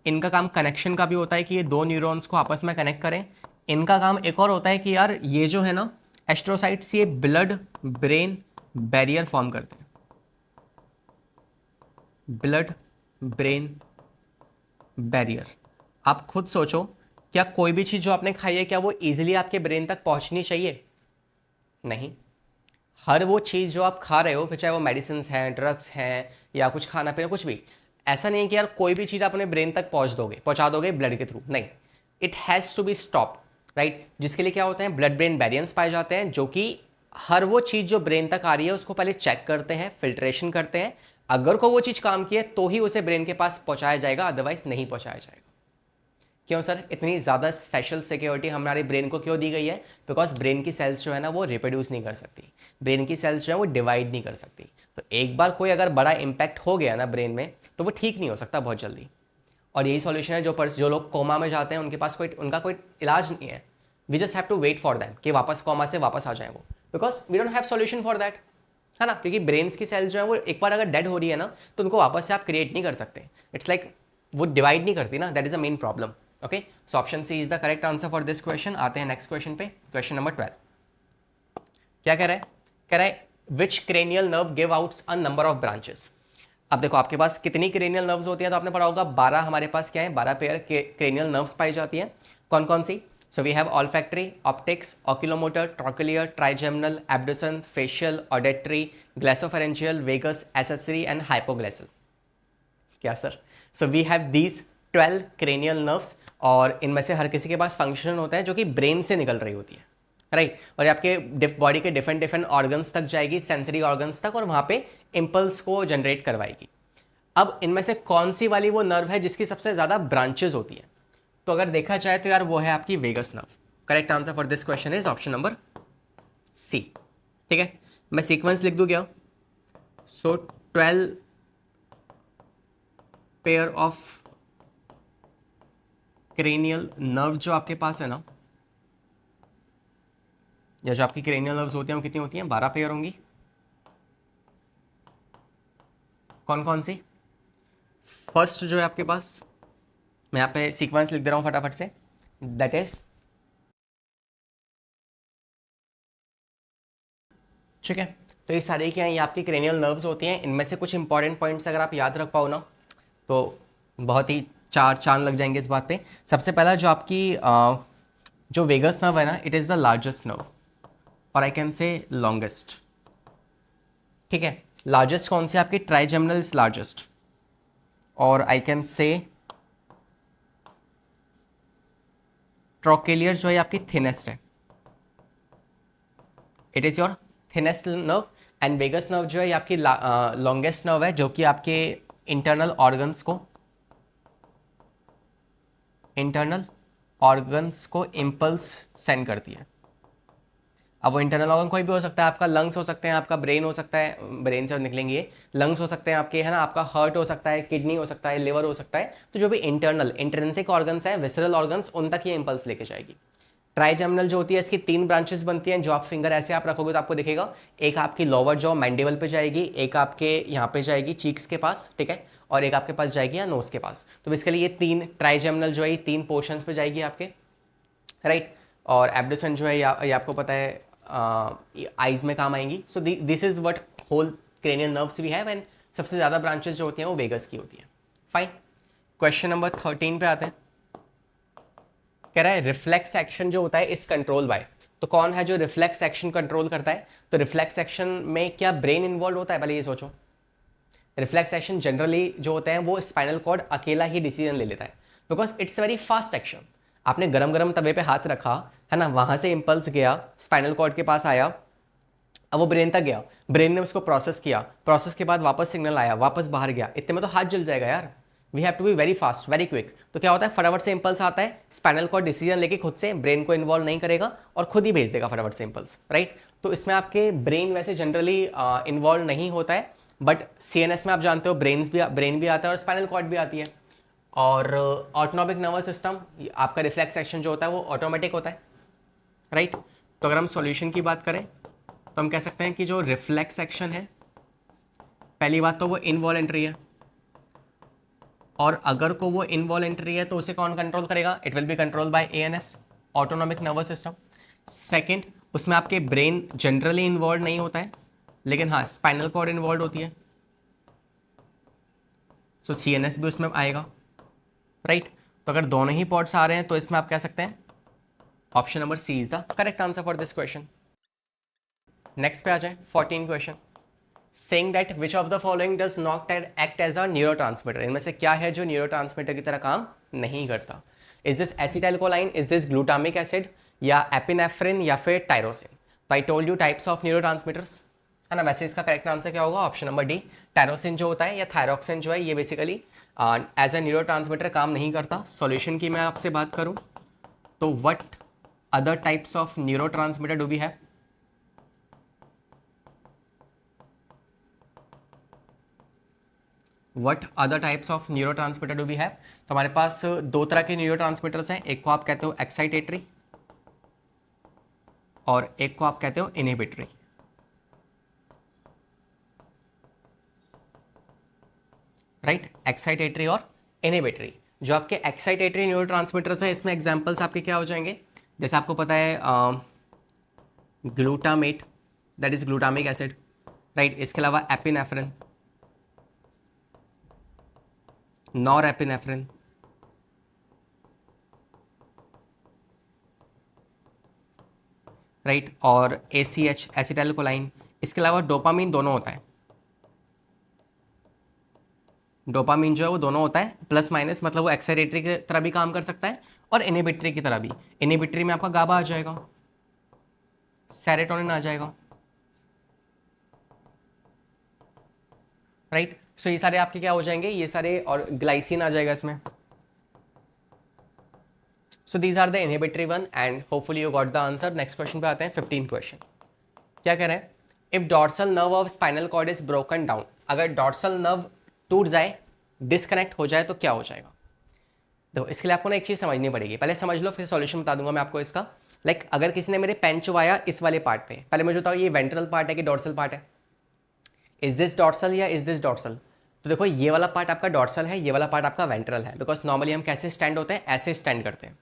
इनका काम कनेक्शन का भी होता है कि ये दो न्यूरॉन्स को आपस में कनेक्ट करें। इनका काम एक और होता है कि यार ये जो है ना एस्ट्रोसाइट्स, ये ब्लड ब्रेन बैरियर फॉर्म करते हैं, ब्लड ब्रेन बैरियर। आप खुद सोचो, क्या कोई भी चीज़ जो आपने खाई है क्या वो इजीली आपके ब्रेन तक पहुंचनी चाहिए? नहीं। हर वो चीज़ जो आप खा रहे हो, फिर चाहे वो मेडिसिन हैं, ड्रग्स हैं, या कुछ खाना पीना कुछ भी, ऐसा नहीं है कि यार कोई भी चीज़ आप अपने ब्रेन तक पहुंचा दोगे ब्लड के थ्रू, नहीं। It has to be stop, right. जिसके लिए क्या होते हैं, ब्लड ब्रेन बैरियर्स पाए जाते हैं, जो कि हर वो चीज़ जो ब्रेन तक आ रही है उसको पहले चेक करते हैं, फिल्ट्रेशन करते हैं। अगर को वो चीज़ काम की है तो ही उसे ब्रेन के पास पहुंचाया जाएगा, अदरवाइज नहीं पहुंचाया जाएगा। क्यों सर इतनी ज़्यादा स्पेशल सिक्योरिटी हमारे ब्रेन को क्यों दी गई है? बिकॉज ब्रेन की सेल्स जो है ना वो रिप्रोड्यूस नहीं कर सकती, ब्रेन की सेल्स जो है वो डिवाइड नहीं कर सकती। तो एक बार कोई अगर बड़ा इम्पैक्ट हो गया ना ब्रेन में, तो वो ठीक नहीं हो सकता बहुत जल्दी। और यही सॉल्यूशन है, जो लोग कोमा में जाते हैं उनके पास उनका कोई इलाज नहीं है। We just have to wait for that कि वापस कोमा से वापस आ जाए वो, because we don't have solution for that, है ना। क्योंकि ब्रेन्स की सेल्स जो है वो एक बार अगर डेड हो रही है ना, तो उनको वापस से आप क्रिएट नहीं कर सकते। इट्स लाइक वो डिवाइड नहीं करती ना, that is a main problem. Okay, so option C is the correct answer for this question. आते हैं नेक्स्ट क्वेश्चन पे, क्वेश्चन नंबर 12। क्या कह रहा है? कह रहा है which cranial nerve give outs a number of branches. अब देखो आपके पास कितनी क्रेनियल नर्व्स होती हैं, तो आपने पढ़ा होगा 12 हमारे पास क्या है, 12 पेयर क्रेनियल नर्व्स पाई जाती हैं। कौन कौन सी? So we have olfactory, optics, oculomotor, trochlear, trigeminal, abducens, facial, auditory, glossopharyngeal, vagus, accessory and hypoglossal. क्या sir? So we have these 12 cranial nerves, और इनमें से हर किसी के पास फंक्शन होता है जो कि ब्रेन से निकल रही होती है, राइट। और ये आपके बॉडी के डिफरेंट डिफरेंट ऑर्गन्स तक जाएगी, सेंसरी ऑर्गन्स तक, और वहाँ पे इम्पल्स को जनरेट करवाएगी। अब इनमें से कौन सी वाली वो नर्व है जिसकी सबसे ज़्यादा ब्रांचेस होती है? तो अगर देखा जाए तो यार वो है आपकी vagus nerve. Correct answer for this question is option number C. ठीक है, मैं सीक्वेंस लिख दूं क्या? So 12 pair of cranial nerve जो आपके पास है ना, या जो आपकी क्रेनियल नर्व्स होती हैं वो कितनी होती हैं? 12 पेयर होंगी। कौन कौन सी? फर्स्ट जो है आपके पास, मैं यहाँ पे सीक्वेंस लिख दे रहा हूँ फटाफट से, दैट इज, ठीक है। तो ये सारे क्या है, ये आपकी क्रेनियल नर्व्स होती हैं। इनमें से कुछ इंपॉर्टेंट पॉइंट्स अगर आप याद रख पाओ ना, तो बहुत ही चार चांद लग जाएंगे इस बात पे। सबसे पहला जो आपकी जो वेगस नर्व है ना, it is the largest nerve, और आई कैन से लॉन्गेस्ट। ठीक है, लार्जेस्ट कौन सी? आपकी ट्राइजेमिनल इज लार्जेस्ट, और आई कैन से ट्रोकेलियर जो है आपकी थिनेस्ट है, it is your thinnest nerve. And vagus nerve जो है आपकी लॉन्गेस्ट नर्व है, जो कि आपके इंटरनल ऑर्गन्स को इम्पल्स सेंड करती है। अब वो इंटरनल ऑर्गन कोई भी हो सकता है, आपका लंग्स हो सकते हैं, आपका ब्रेन हो सकता है, ब्रेन से निकलेंगे लंग्स हो सकते हैं आपके, है ना, आपका हार्ट हो सकता है, किडनी हो सकता है, लिवर हो सकता है। तो जो भी इंट्रेंसिक ऑर्गन्स हैं, विसरल ऑर्गन्स, उन तक ये इम्पल्स लेके जाएगी। ट्राइजेमिनल जो होती है, इसकी 3 ब्रांचेस बनती हैं। जो आप फिंगर ऐसे आप रखोगे तो आपको दिखेगा, एक आपकी लोअर जॉ मैंडिबल पे जाएगी, एक आपके यहाँ पे जाएगी चीक्स के पास, ठीक है, और एक आपके पास जाएगी या नोज के पास। तो बेसिकली ये 3 ट्राइजेमिनल जो है ये 3 पोर्शंस पे जाएगी आपके, राइट। और एब्डोसन जो है ये आपको पता है आइज में काम आएंगी। So this is what whole cranial nerves we have, and सबसे ज़्यादा ब्रांचेस जो होती हैं वो वेगस की होती हैं। फाइन, क्वेश्चन नंबर 13 पे आते हैं। कह रहा है रिफ्लेक्स एक्शन जो होता है इस कंट्रोल बाय। तो कौन है जो रिफ्लेक्स एक्शन कंट्रोल करता है? तो रिफ्लेक्स एक्शन में क्या ब्रेन इन्वॉल्व होता है? पहले ये सोचो। रिफ्लेक्स एक्शन जनरली जो होते हैं वो स्पाइनल कॉर्ड अकेला ही डिसीजन ले लेता है, because it's very fast action. आपने गरम गरम तवे पे हाथ रखा, है ना, वहाँ से इम्पल्स गया, स्पाइनल कॉर्ड के पास आया, अब वो ब्रेन तक गया, ब्रेन ने उसको प्रोसेस किया, प्रोसेस के बाद वापस सिग्नल आया, वापस बाहर गया। इतने में तो हाथ जल जाएगा यार। We have to be very fast, very quick. तो क्या होता है, फटाफट से इम्पल्स आता है, स्पाइनल कॉर्ड डिसीजन लेके खुद से ब्रेन को इन्वॉल्व नहीं करेगा और खुद ही भेज देगा फटाफट से इम्पल्स, राइट। तो इसमें आपके ब्रेन वैसे जनरली इन्वॉल्व नहीं होता है, बट सीएनएस में आप जानते हो ब्रेन भी आता है और स्पाइनल कॉर्ड भी आती है। और ऑटोनॉमिक नर्वस सिस्टम, आपका रिफ्लेक्स एक्शन जो होता है वो ऑटोमेटिक होता है, राइट। तो अगर हम सॉल्यूशन की बात करें तो हम कह सकते हैं कि जो रिफ्लेक्स एक्शन है, पहली बात तो वो इनवॉलेंट्री है, और अगर को वो इनवॉलेंट्री है तो उसे कौन कंट्रोल करेगा? It will B control by ANS, autonomic nervous system. Second, उसमें आपके ब्रेन जनरली इन्वॉल्व नहीं होता है, लेकिन हाँ स्पाइनल कॉर्ड इन्वॉल्व होती है, तो CNS भी उसमें आएगा, राइट। तो अगर दोनों ही पॉड्स आ रहे हैं तो इसमें आप कह सकते हैं option number C is the correct answer for this question. Next पे आ जाए 14 question, saying that which of the following does not act as a neurotransmitter, इनमें से क्या है जो न्यूरोट्रांसमीटर की तरह काम नहीं करता। Is this acetylcholine, is this glutamic acid, या एपिनेफ्रिन, या फिर टायरोसिन। तो I told you types of neurotransmitters, है ना। वैसे इसका करेक्ट आंसर क्या होगा, ऑप्शन नंबर डी, टायरोसिन जो होता है या थायरोक्सिन जो है ये बेसिकली एज अ न्यूरोट्रांसमीटर काम नहीं करता। सॉल्यूशन की मैं आपसे बात करूं तो what other types of neurotransmitter do we have. What other types of neurotransmitter do we have. तो हमारे पास दो तरह के न्यूरोट्रांसमीटर्स हैं, एक को आप कहते हो एक्साइटेटरी और एक को आप कहते हो इनहिबिटरी। राइट, एक्साइटेटरी और इनहिबिटरी। जो आपके एक्साइटेटरी न्यूरोट्रांसमीटर्स हैं इसमें एग्जांपल्स आपके क्या हो जाएंगे, जैसे आपको पता है glutamate, that is glutamic acid, right. इसके अलावा एपिनेफ्रिन, नॉरएपिनेफ्रिन, राइट, और ACH एसिटाइलकोलाइन। इसके अलावा डोपामीन दोनों होता है, डोपामीन जो है वो दोनों होता है, प्लस माइनस, मतलब वो एक्साइटेटरी की तरह भी काम कर सकता है और इनहिबिटरी की तरह भी। इनहिबिटरी में आपका गाबा आ जाएगा, सेरोटोनिन आ जाएगा, राइट। सो ये सारे आपके क्या हो जाएंगे, ये सारे, और ग्लाइसिन आ जाएगा इसमें। So these are the inhibitory one and hopefully you got the answer. Next question पे आते हैं 15 क्वेश्चन। क्या कह रहे हैं, if dorsal nerve of spinal cord is broken down, अगर डॉर्सल नर्व टूट जाए, डिस्कनेक्ट हो जाए तो क्या हो जाएगा। देखो इसके लिए आपको ना एक चीज समझनी पड़ेगी, पहले समझ लो फिर सॉल्यूशन बता दूंगा मैं आपको इसका। लाइक अगर किसी ने मेरे पेन चुवाया इस वाले पार्ट पे, पहले मुझे बताओ ये वेंट्रल पार्ट है कि डॉर्सल पार्ट है। इज दिस डॉर्सल या इज दिस डॉर्सल। तो देखो ये वाला पार्ट आपका डॉर्सल है, ये वाला पार्ट आपका वेंट्रल है, बिकॉज नॉर्मली हम कैसे स्टैंड होते हैं, ऐसे स्टैंड करते हैं।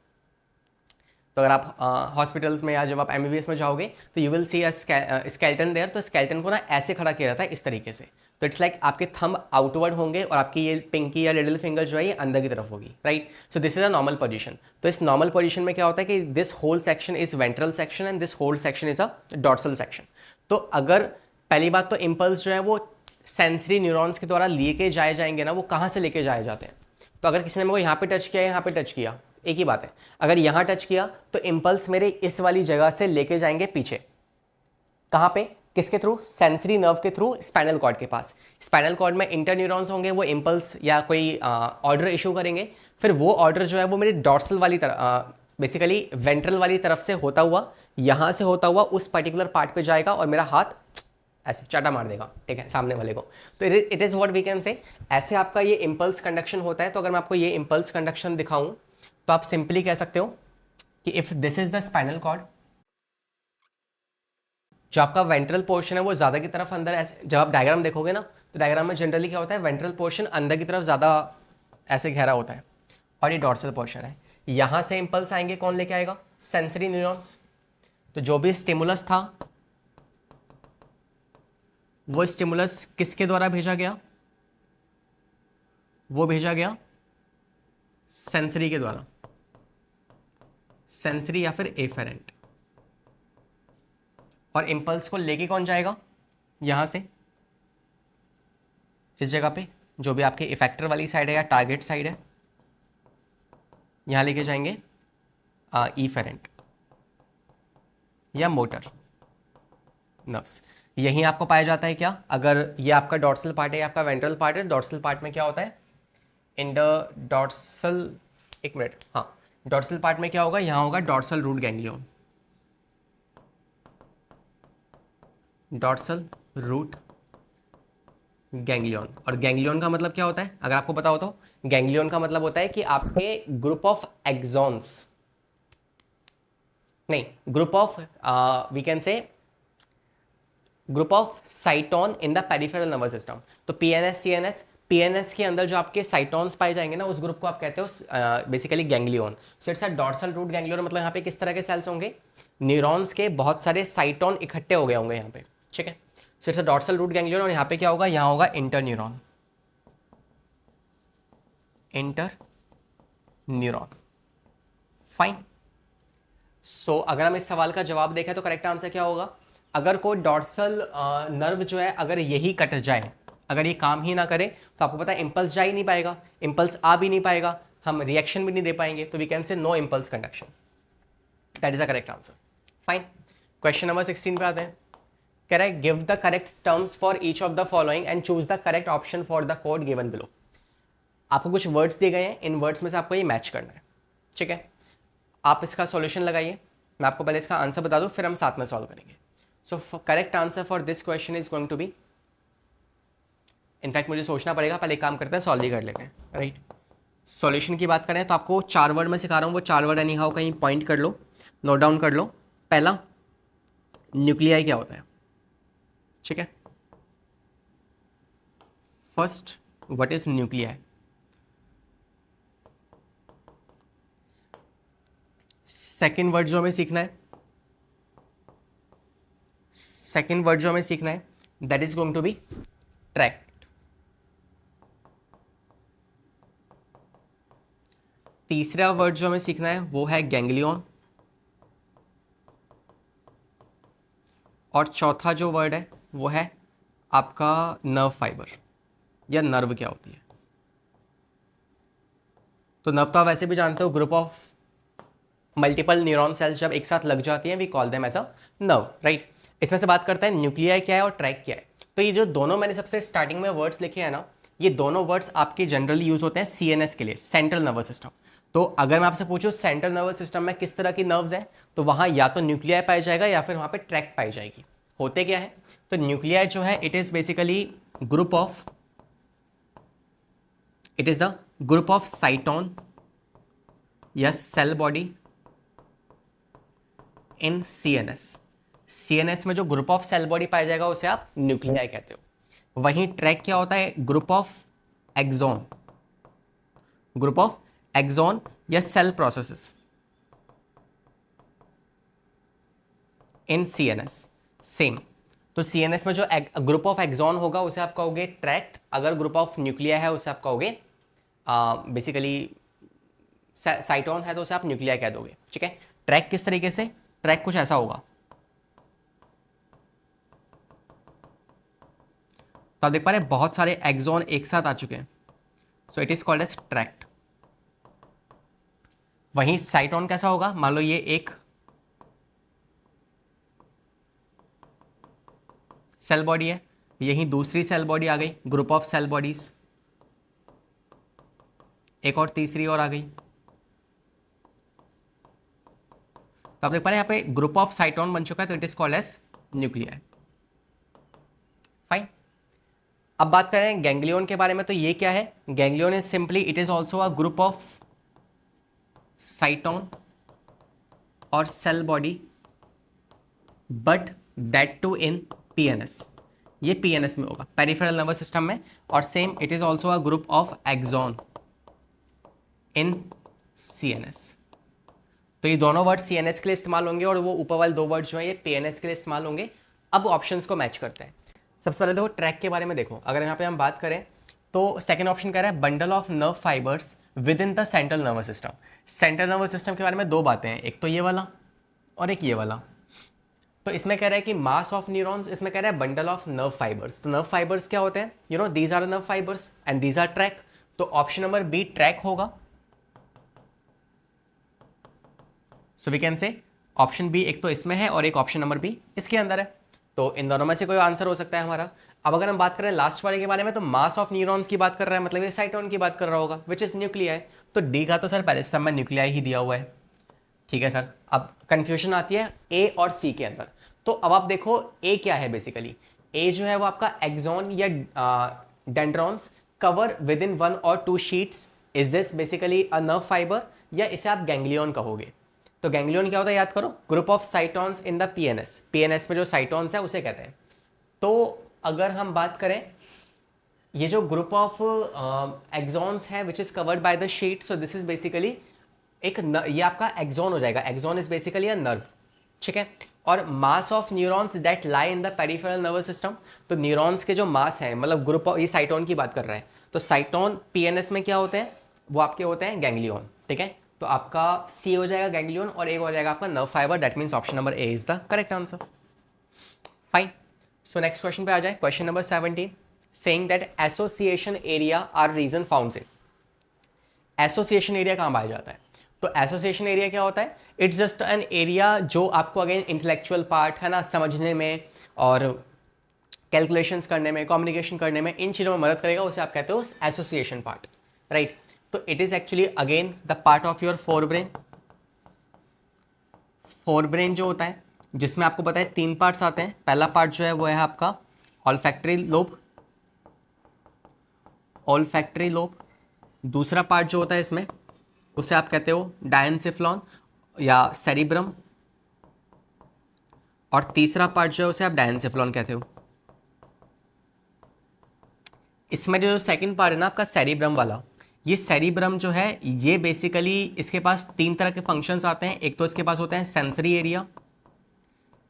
तो अगर आप हॉस्पिटल्स में या जब आप MBBS में जाओगे तो you will see a skeleton there, तो स्केल्टन को ना ऐसे खड़ा किया जाता है इस तरीके से। तो इट्स लाइक आपके थंब आउटवर्ड होंगे और आपकी ये पिंकी या लिटिल फिंगर जो है ये अंदर की तरफ होगी, right. So this is a normal position. तो इस नॉर्मल पोजीशन में क्या होता है कि this whole section is ventral section and this whole section is a dorsal section. तो अगर पहली बात तो इम्पल्स जो है वो सेंसरी न्यूरॉन्स के द्वारा लेके जाए जाएंगे ना, वो कहाँ से लेके जाए जाते हैं। तो अगर किसी ने मेरे को यहाँ पे टच किया, यहाँ पे टच किया, एक ही बात है। अगर यहाँ टच किया तो इम्पल्स मेरे इस वाली जगह से लेके जाएंगे पीछे, कहाँ पे, किसके थ्रू, सेंसरी नर्व के थ्रू, स्पाइनल कॉर्ड के पास। स्पाइनल कॉर्ड में इंटरन्यूरॉन्स होंगे, वो इम्पल्स या कोई ऑर्डर इशू करेंगे, फिर वो ऑर्डर जो है वो मेरे डॉर्सल वाली तरफ, बेसिकली वेंट्रल वाली तरफ से होता हुआ, यहाँ से होता हुआ उस पर्टिकुलर पार्ट पे जाएगा और मेरा हाथ ऐसे चाटा मार देगा, ठीक है, सामने वाले को। तो it is what we can say, ऐसे आपका ये इम्पल्स कंडक्शन होता है। तो अगर मैं आपको ये इम्पल्स कंडक्शन दिखाऊं तो आप सिंपली कह सकते हो कि if this is the spinal cord, जो आपका वेंट्रल पोर्शन है वो ज़्यादा की तरफ अंदर, ऐसे जब आप डायग्राम देखोगे ना तो डायग्राम में जनरली क्या होता है, वेंट्रल पोर्शन अंदर की तरफ ज़्यादा ऐसे गहरा होता है और ये डॉर्सल पोर्शन है। यहाँ से इम्पल्स आएंगे, कौन लेके आएगा, सेंसरी न्यूरॉन्स। तो जो भी स्टिमुलस था वो स्टिमुलस किसके द्वारा भेजा गया, वो भेजा गया सेंसरी के द्वारा, सेंसरी या फिर एफेरेंट। और इम्पल्स को लेके कौन जाएगा, यहां से इस जगह पे जो भी आपके इफेक्टर वाली साइड है या टारगेट साइड है, यहां लेके जाएंगे ईफेरेंट या मोटर नर्व्स। यहीं आपको पाया जाता है क्या, अगर ये आपका डॉर्सल पार्ट है या आपका वेंट्रल पार्ट है, डॉर्सल पार्ट में क्या होता है, इन द डॉर्सल, एक मिनट, हाँ, डॉर्सल पार्ट में क्या होगा, यहाँ होगा dorsal root ganglion, dorsal root ganglion. और गैंग्लियन का मतलब क्या होता है, अगर आपको पता हो तो, गैंग्लियन का मतलब होता है कि आपके ग्रुप ऑफ एक्सॉन्स, नहीं, group of we can say group of cyton in the peripheral nervous system. तो PNS CNS, PNS के अंदर जो आपके साइटोन्स पाए जाएंगे ना, उस ग्रुप को आप कहते हो basically ganglion. So it's a dorsal root ganglion, मतलब यहाँ पे किस तरह के सेल्स होंगे, न्यूरॉन्स के बहुत सारे साइटोन इकट्ठे हो गए होंगे यहाँ पे, ठीक है। So it's a dorsal root ganglion और यहाँ पे क्या होगा, यहाँ होगा interneuron, interneuron. Fine. So अगर हम इस सवाल का जवाब देखें तो करेक्ट आंसर क्या होगा, अगर कोई डॉर्सल नर्व जो है अगर यही कट जाए, अगर ये काम ही ना करे, तो आपको पता है इंपल्स जा ही नहीं पाएगा, इंपल्स आ भी नहीं पाएगा, हम रिएक्शन भी नहीं दे पाएंगे, तो we can say no impulse conduction. That is the correct answer. Fine. Question number 16 पे आते हैं। कह रहा है give the correct terms for each of the following and choose the correct option for the code given below. आपको कुछ words दिए गए हैं, इन वर्ड्स में से आपको ये मैच करना है, ठीक है। आप इसका सॉल्यूशन लगाइए, मैं आपको पहले इसका आंसर बता दूं, फिर हम साथ में सॉल्व करेंगे। So correct answer for this question is going to be, in fact मुझे सोचना पड़ेगा, पहले एक काम करते हैं सॉल्व ही कर लेते हैं, राइट। सॉल्यूशन की बात करें तो आपको 4 वर्ड में सिखा रहा हूँ, वो 4 वर्ड एनी हाउ कहीं पॉइंट कर लो, नोट डाउन कर लो। पहला, न्यूक्लियाई क्या होता है, ठीक है। First, what is nuclei. Second word जो हमें सीखना है, that is going to be tract. तीसरा वर्ड जो हमें सीखना है वो है गैंग्लियन। और चौथा जो वर्ड है वो है आपका नर्व फाइबर, या नर्व क्या होती है। तो नर्व तो आप वैसे भी जानते हो, group of multiple neuron cells जब एक साथ लग जाती हैं we call them as a nerve, right. इसमें से बात करते हैं न्यूक्लियाई क्या है और ट्रैक क्या है। तो ये जो दोनों मैंने सबसे स्टार्टिंग में वर्ड्स लिखे हैं ना, ये दोनों वर्ड्स आपके जनरली यूज होते हैं सीएनएस के लिए, सेंट्रल नर्वस सिस्टम। तो अगर मैं आपसे पूछूं सेंट्रल नर्वस सिस्टम में किस तरह की नर्व्स हैं, तो वहां या तो न्यूक्लियाई पाया जाएगा या फिर वहां पे ट्रैक पाई जाएगी। होते क्या है, तो न्यूक्लियाई जो है it is basically group of, it is a group of cyton या cell body in CNS. CNS में जो ग्रुप ऑफ सेल बॉडी पाया जाएगा उसे आप न्यूक्लियाई कहते हो। वहीं ट्रैक क्या होता है, group of axon, group of axon या cell processes in CNS. Same, तो सीएनएस में जो ग्रुप ऑफ एक्सॉन होगा उसे आप कहोगे ट्रैक्ट, अगर ग्रुप ऑफ न्यूक्लिया है उसे आप कहोगे बेसिकली साइटोन है तो उसे आप न्यूक्लिया कह दोगे, ठीक है। ट्रैक किस तरीके से, ट्रैक कुछ ऐसा होगा, तो आप देख पा रहे हैं बहुत सारे एक्सॉन एक साथ आ चुके हैं, so it is called as tract. वहीं साइटोन कैसा होगा, मान लो ये एक सेल बॉडी है, यही दूसरी सेल बॉडी आ गई, ग्रुप ऑफ सेल बॉडीज, एक और तीसरी और आ गई, तो आप देख पा रहे हैं यहाँ पे ग्रुप ऑफ साइटोन बन चुका है, तो it is called as nuclei. Fine. अब बात करें गैंग्लियन के बारे में, तो ये क्या है, ganglion is simply it is also a group of cyton और cell body, but that too in PNS. ये पीएनएस में होगा, पेरिफेरल नर्वस सिस्टम में। और same it is also a group of axon in CNS. तो ये दोनों word CNS के लिए इस्तेमाल होंगे और वो ऊपर वाले 2 वर्ड जो है ये पीएनएस के लिए इस्तेमाल होंगे। अब ऑप्शंस को मैच करते हैं। सबसे पहले देखो ट्रैक के बारे में, देखो अगर यहाँ पे हम बात करें तो सेकंड ऑप्शन कह रहा है bundle of nerve fibres with in the central nervous system. Central nervous system के बारे में 2 बातें हैं, एक तो ये वाला और एक ये वाला। तो इसमें कह रहा है कि मास ऑफ न्यूरॉन्स, इसमें कह रहा है बंडल ऑफ नर्व फाइबर्स। तो नर्व फाइबर्स क्या होते हैं, you know these are nerve fibers and these are tract. तो ऑप्शन नंबर बी ट्रैक होगा। So we can say option B एक तो इसमें है और एक ऑप्शन नंबर बी इसके अंदर है। तो इन दोनों में से कोई आंसर हो सकता है हमारा। अब अगर हम बात करें लास्ट वाले के बारे में, तो मास ऑफ न्यूरॉन्स की बात कर रहा है, मतलब ये साइटोन की बात कर रहा होगा, विच इज न्यूक्लियाई। तो डी का तो सर पहले सब में न्यूक्लियाई ही दिया हुआ है, ठीक है सर। अब कंफ्यूजन आती है ए और सी के अंदर। तो अब आप देखो ए क्या है, बेसिकली ए जो है वो आपका एक्सॉन या डेंड्रॉन्स कवर विद इन 1 और 2 sheets. Is this basically a nerve fibre, या इसे आप गैंग्लियन कहोगे। तो गैंग्लियन क्या होता है याद करो, group of cytons in the PNS. PNS में जो साइटोन्स है उसे कहते हैं। तो अगर हम बात करें ये जो ग्रुप ऑफ एक्सॉन्स है which is covered by the sheath, so this is basically एक ये आपका एक्सॉन हो जाएगा। Axon is basically a nerve, ठीक है। और mass of neurons that lie in the peripheral nervous system. तो न्यूरॉन्स के जो मास हैं, मतलब ग्रुप ऑफ, ये साइटोन की बात कर रहे हैं, तो साइटोन पीएनएस में क्या होते हैं, वो आपके होते हैं गैंग्लियन। ठीक है, तो आपका सी हो जाएगा गैंग्लियन और एक हो जाएगा आपका nerve fiber. That means option number A is the correct answer. Fine, so next question पे आ जाए। Question number 17, saying that association area are region found in. Association area कहाँ पाया जाता है? तो एसोसिएशन एरिया क्या होता है? इट्स जस्ट एन एरिया जो आपको अगेन इंटेलेक्चुअल पार्ट है ना, समझने में और कैलकुलेशंस करने में, कम्युनिकेशन करने में, इन चीज़ों में मदद करेगा, उसे आप कहते हो एसोसिएशन पार्ट, राइट। तो it is actually again the part of your fore brain. Fore brain जो होता है, जिसमें आपको पता है तीन पार्ट्स आते हैं। पहला पार्ट जो है वो है आपका ऑल्फैक्टरी लोब, ऑल्फैक्टरी लोब। दूसरा पार्ट जो होता है इसमें, उसे आप कहते हो डायनसेफ्लॉन या सेरिब्रम, और तीसरा पार्ट जो है उसे आप डायनसेफ्लॉन कहते हो। इसमें जो सेकंड पार्ट है ना आपका सेरिब्रम वाला, ये सेरिब्रम जो है ये बेसिकली इसके पास तीन तरह के फंक्शंस आते हैं। एक तो इसके पास होता है सेंसरी एरिया,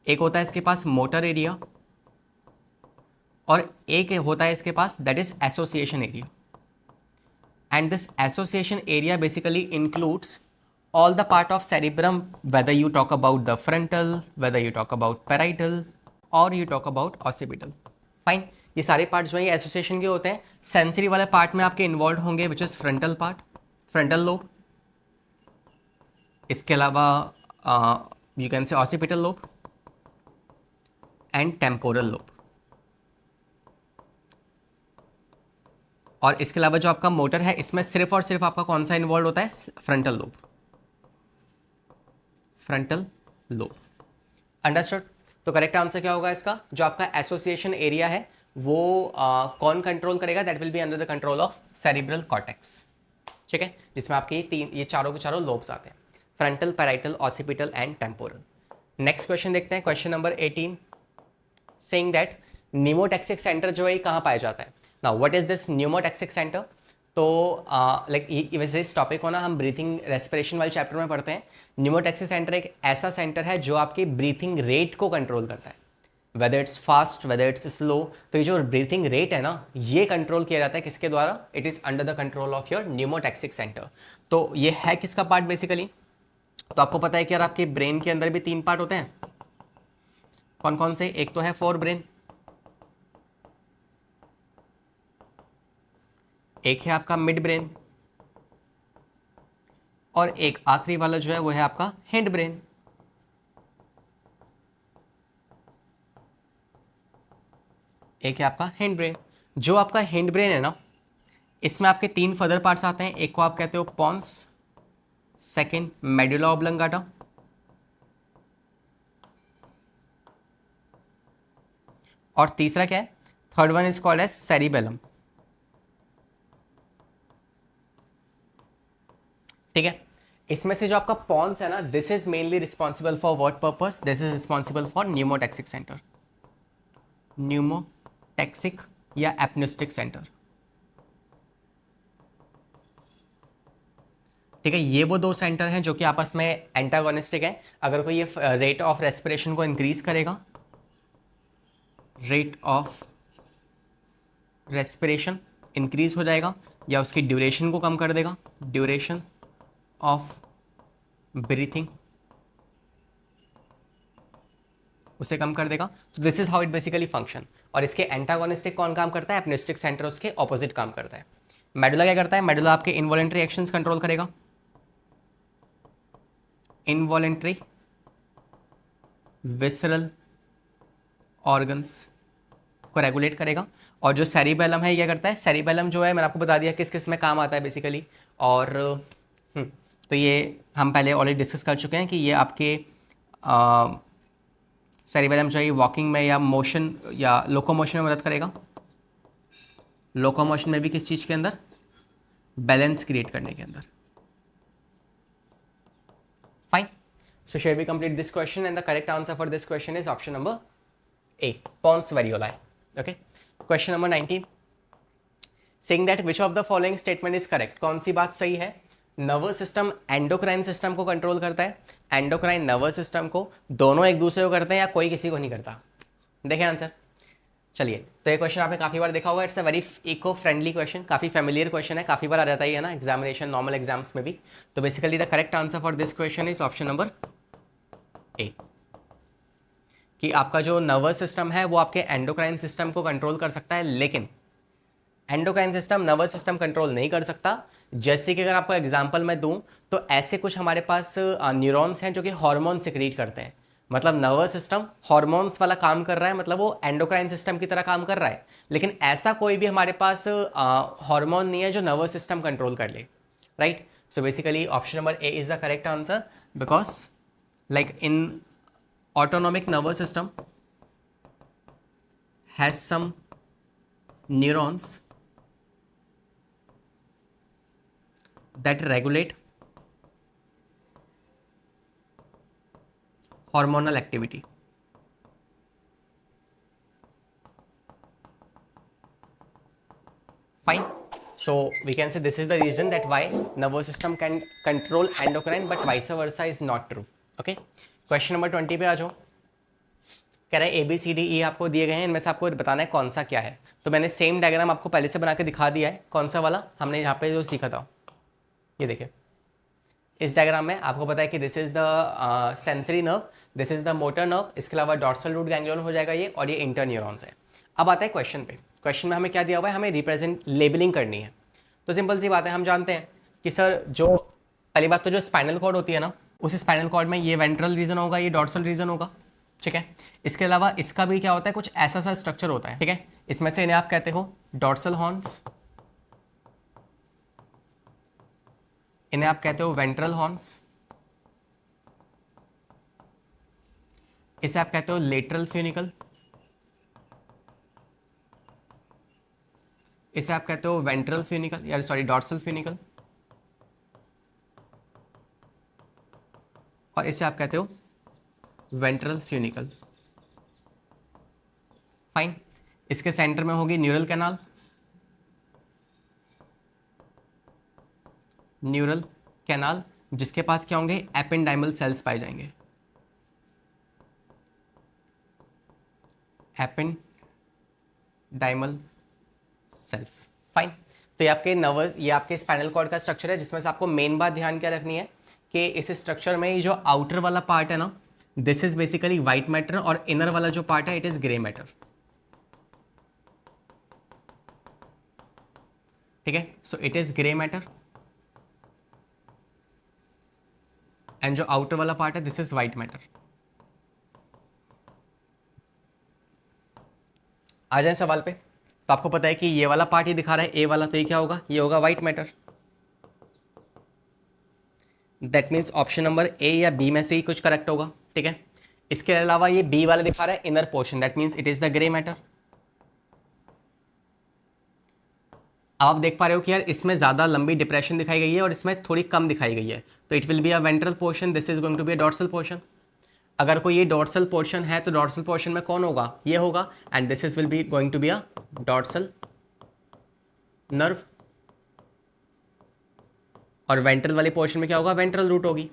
एक होता है इसके पास मोटर एरिया, और एक होता है इसके पास that is association area. And this association area basically includes all the part of cerebrum, whether you talk about the frontal, whether you talk about parietal or you talk about occipital. Fine, ये सारे part जो है association के होते हैं। Sensory वाले part में आपके इन्वॉल्व होंगे which is frontal part, frontal lobe. इसके अलावा यू कैन से occipital lobe and temporal lobe. और इसके अलावा जो आपका मोटर है, इसमें सिर्फ और सिर्फ आपका कौन सा इन्वॉल्व होता है? Frontal lobe, frontal lobe. Understood? तो करेक्ट आंसर क्या होगा इसका? जो आपका एसोसिएशन एरिया है वो कौन कंट्रोल करेगा? That will be under the control of cerebral cortex. ठीक है, जिसमें आपके ये चारों के चारों लोब्स आते हैं, frontal, parietal, occipital and temporal. Next question देखते हैं, question number 18, saying that pneumotaxic centre जो है कहाँ पाया जाता है? Now what is this pneumotaxic centre? तो लाइक वैसे इस टॉपिक को ना हम ब्रीथिंग रेस्पिरेशन वाले चैप्टर में पढ़ते हैं। न्यूमोटैक्सिक सेंटर एक ऐसा सेंटर है जो आपकी ब्रीथिंग रेट को कंट्रोल करता है, whether it's fast whether it's slow. तो ये जो ब्रीथिंग रेट है ना, ये कंट्रोल किया जाता है किसके द्वारा? It is under the control of your pneumotaxic centre. तो ये है किसका पार्ट बेसिकली? तो आपको पता है कि यार आपके ब्रेन के अंदर भी तीन पार्ट होते हैं। कौन कौन से? एक तो है फोर ब्रेन, एक है आपका मिड ब्रेन, और एक आखिरी वाला जो है वो है आपका हिंड ब्रेन। एक है आपका हिंड ब्रेन। जो आपका हिंड ब्रेन है ना, इसमें आपके तीन फर्दर पार्ट्स आते हैं। एक को आप कहते हो पॉन्स, सेकंड मेडुला ऑब्लंगाटा, और तीसरा क्या है? Third one is called as cerebellum. ठीक है, इसमें से जो आपका पॉन्स है ना, this is mainly responsible for what purpose? This is responsible for pneumotaxic centre, pneumotaxic या एपनिस्टिक सेंटर। ठीक है, ये वो दो सेंटर हैं जो कि आपस में एंटागोनिस्टिक है। अगर कोई ये रेट ऑफ रेस्पिरेशन को इंक्रीज करेगा, रेट ऑफ रेस्पिरेशन इंक्रीज हो जाएगा, या उसकी ड्यूरेशन को कम कर देगा, ड्यूरेशन ऑफ ब्रीथिंग उसे कम कर देगा। तो this is how it basically function. और इसके एंटागोनिस्टिक कौन काम करता है? एपनिस्टिक सेंटर उसके ऑपोजिट काम करता है। मेडुला क्या करता है? मेडुला आपके इनवॉलेंट्री एक्शंस कंट्रोल करेगा, इनवॉलेंट्री विसरल ऑर्गन्स को रेगुलेट करेगा। और जो सेरिबेलम है ये क्या करता है? सेरिबेलम जो है मैंने आपको बता दिया किस किस में काम आता है बेसिकली। और तो ये हम पहले ऑलरेडी डिस्कस कर चुके हैं कि ये आपके सेरिबेलम जो है वॉकिंग में या मोशन या लोकोमोशन में मदद करेगा। लोकोमोशन में भी किस चीज़ के अंदर? बैलेंस क्रिएट करने के अंदर। Fine, so share we complete this question and the correct answer for this question is option number A, pons varolii. Okay, question number 19, saying that which of the following statement is correct? कौन सी बात सही है? Nervous system endocrine system को control करता है, endocrine nervous system को, दोनों एक दूसरे को करते हैं या कोई किसी को नहीं करता? देखें आंसर। चलिए, तो ये क्वेश्चन आपने काफ़ी बार देखा होगा, it's a very eco friendly question, काफ़ी फेमिलियर क्वेश्चन है, काफ़ी बार आ जाता ही है ना एग्जामिनेशन, नॉर्मल एग्जाम्स में भी। तो basically the correct answer for this question is option number ए, कि आपका जो नर्वस सिस्टम है वो आपके एंडोक्राइन सिस्टम को कंट्रोल कर सकता है, लेकिन endocrine system nervous system control नहीं कर सकता। जैसे कि अगर आपको एग्जांपल मैं दूं, तो ऐसे कुछ हमारे पास न्यूरॉन्स हैं जो कि हार्मोन सिक्रीट करते हैं, मतलब नर्वस सिस्टम हार्मोन्स वाला काम कर रहा है, मतलब वो एंडोक्राइन सिस्टम की तरह काम कर रहा है, लेकिन ऐसा कोई भी हमारे पास हार्मोन नहीं है जो नर्वस सिस्टम कंट्रोल कर ले, right. So basically option number A is the correct answer, because like in autonomic nervous system has some neurons that regulate hormonal activity. Fine. So we can say this is the reason that why nervous system can control endocrine, but vice versa is not true. Okay. Question number 20 पे आ जाओ। कह रहा है ABCDE आपको दिए गए हैं, इनमें से आपको बताना है कौन सा क्या है। तो मैंने सेम डायग्राम आपको पहले से बना के दिखा दिया है, कौन सा वाला हमने यहाँ पे जो सीखा था। ये देखिए, इस डायग्राम में आपको पता है कि this is the sensory nerve, this is the motor nerve, इसके अलावा डॉर्सल रूट गैंग्लियन हो जाएगा ये, और ये इंटर न्यूरॉन्स है। अब आता है क्वेश्चन पे। क्वेश्चन में हमें क्या दिया हुआ है, हमें रिप्रेजेंट लेबलिंग करनी है। तो सिंपल सी बात है, हम जानते हैं कि सर जो पहली बात तो जो स्पाइनल कॉर्ड होती है ना, उस स्पाइनल कॉर्ड में ये वेंट्रल रीजन होगा, ये डॉर्सल रीजन होगा, ठीक है। इसके अलावा इसका भी क्या होता है, कुछ ऐसा सा स्ट्रक्चर होता है, ठीक है। इसमें से इन्हें आप कहते हो डॉर्सल हॉर्न्स, इन्हें आप कहते हो वेंट्रल हॉर्न्स, इसे आप कहते हो लेटरल फ्यूनिकल, इसे आप कहते हो वेंट्रल फ्यूनिकल या सॉरी डॉर्सल फ्यूनिकल, और इसे आप कहते हो वेंट्रल फ्यूनिकल। फाइन। इसके सेंटर में होगी न्यूरल कैनाल, न्यूरल कैनाल जिसके पास क्या होंगे, एपेंडाइमल सेल्स पाए जाएंगे, एपेंडाइमल सेल्स। फाइन। तो ये आपके नर्वस, ये आपके स्पाइनल कॉर्ड का स्ट्रक्चर है, जिसमें से आपको मेन बात ध्यान क्या रखनी है कि इस स्ट्रक्चर में जो आउटर वाला पार्ट है ना, this is basically white matter, और इनर वाला जो पार्ट है इट इज ग्रे मैटर, ठीक है। सो it is grey matter, and जो आउटर वाला पार्ट है दिस इज व्हाइट मैटर। आ जाए सवाल पे। तो आपको पता है कि ये वाला पार्ट ही दिखा रहा है ए वाला, तो ये क्या होगा, ये होगा white matter. That means option number ए या बी में से ही कुछ करेक्ट होगा, ठीक है। इसके अलावा ये बी वाला दिखा रहा है inner portion, that means it is the grey matter. अब आप देख पा रहे हो कि यार इसमें ज़्यादा लंबी डिप्रेशन दिखाई गई है और इसमें थोड़ी कम दिखाई गई है, तो it will be a ventral portion, this is going to be a dorsal portion. अगर कोई ये डॉर्सल पोर्शन है तो डॉर्सल पोर्शन में कौन होगा, ये होगा, and this is will be going to be a dorsal nerve. और वेंट्रल वाले पोर्शन में क्या होगा, वेंट्रल रूट होगी,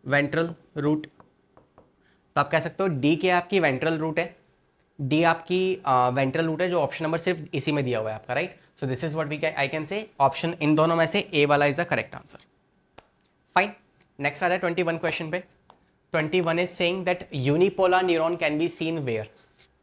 वेंट्रल रूट। तो आप कह सकते हो डी के आपकी वेंट्रल रूट है, डी आपकी वेंट्रल रूट है, जो ऑप्शन नंबर सिर्फ इसी में दिया हुआ है आपका, right. So this is what we can I can say option इन दोनों में से ए वाला is the correct answer. Fine. Next आ रहा है 21 क्वेश्चन पे। 21 is saying that unipolar neuron can be seen where.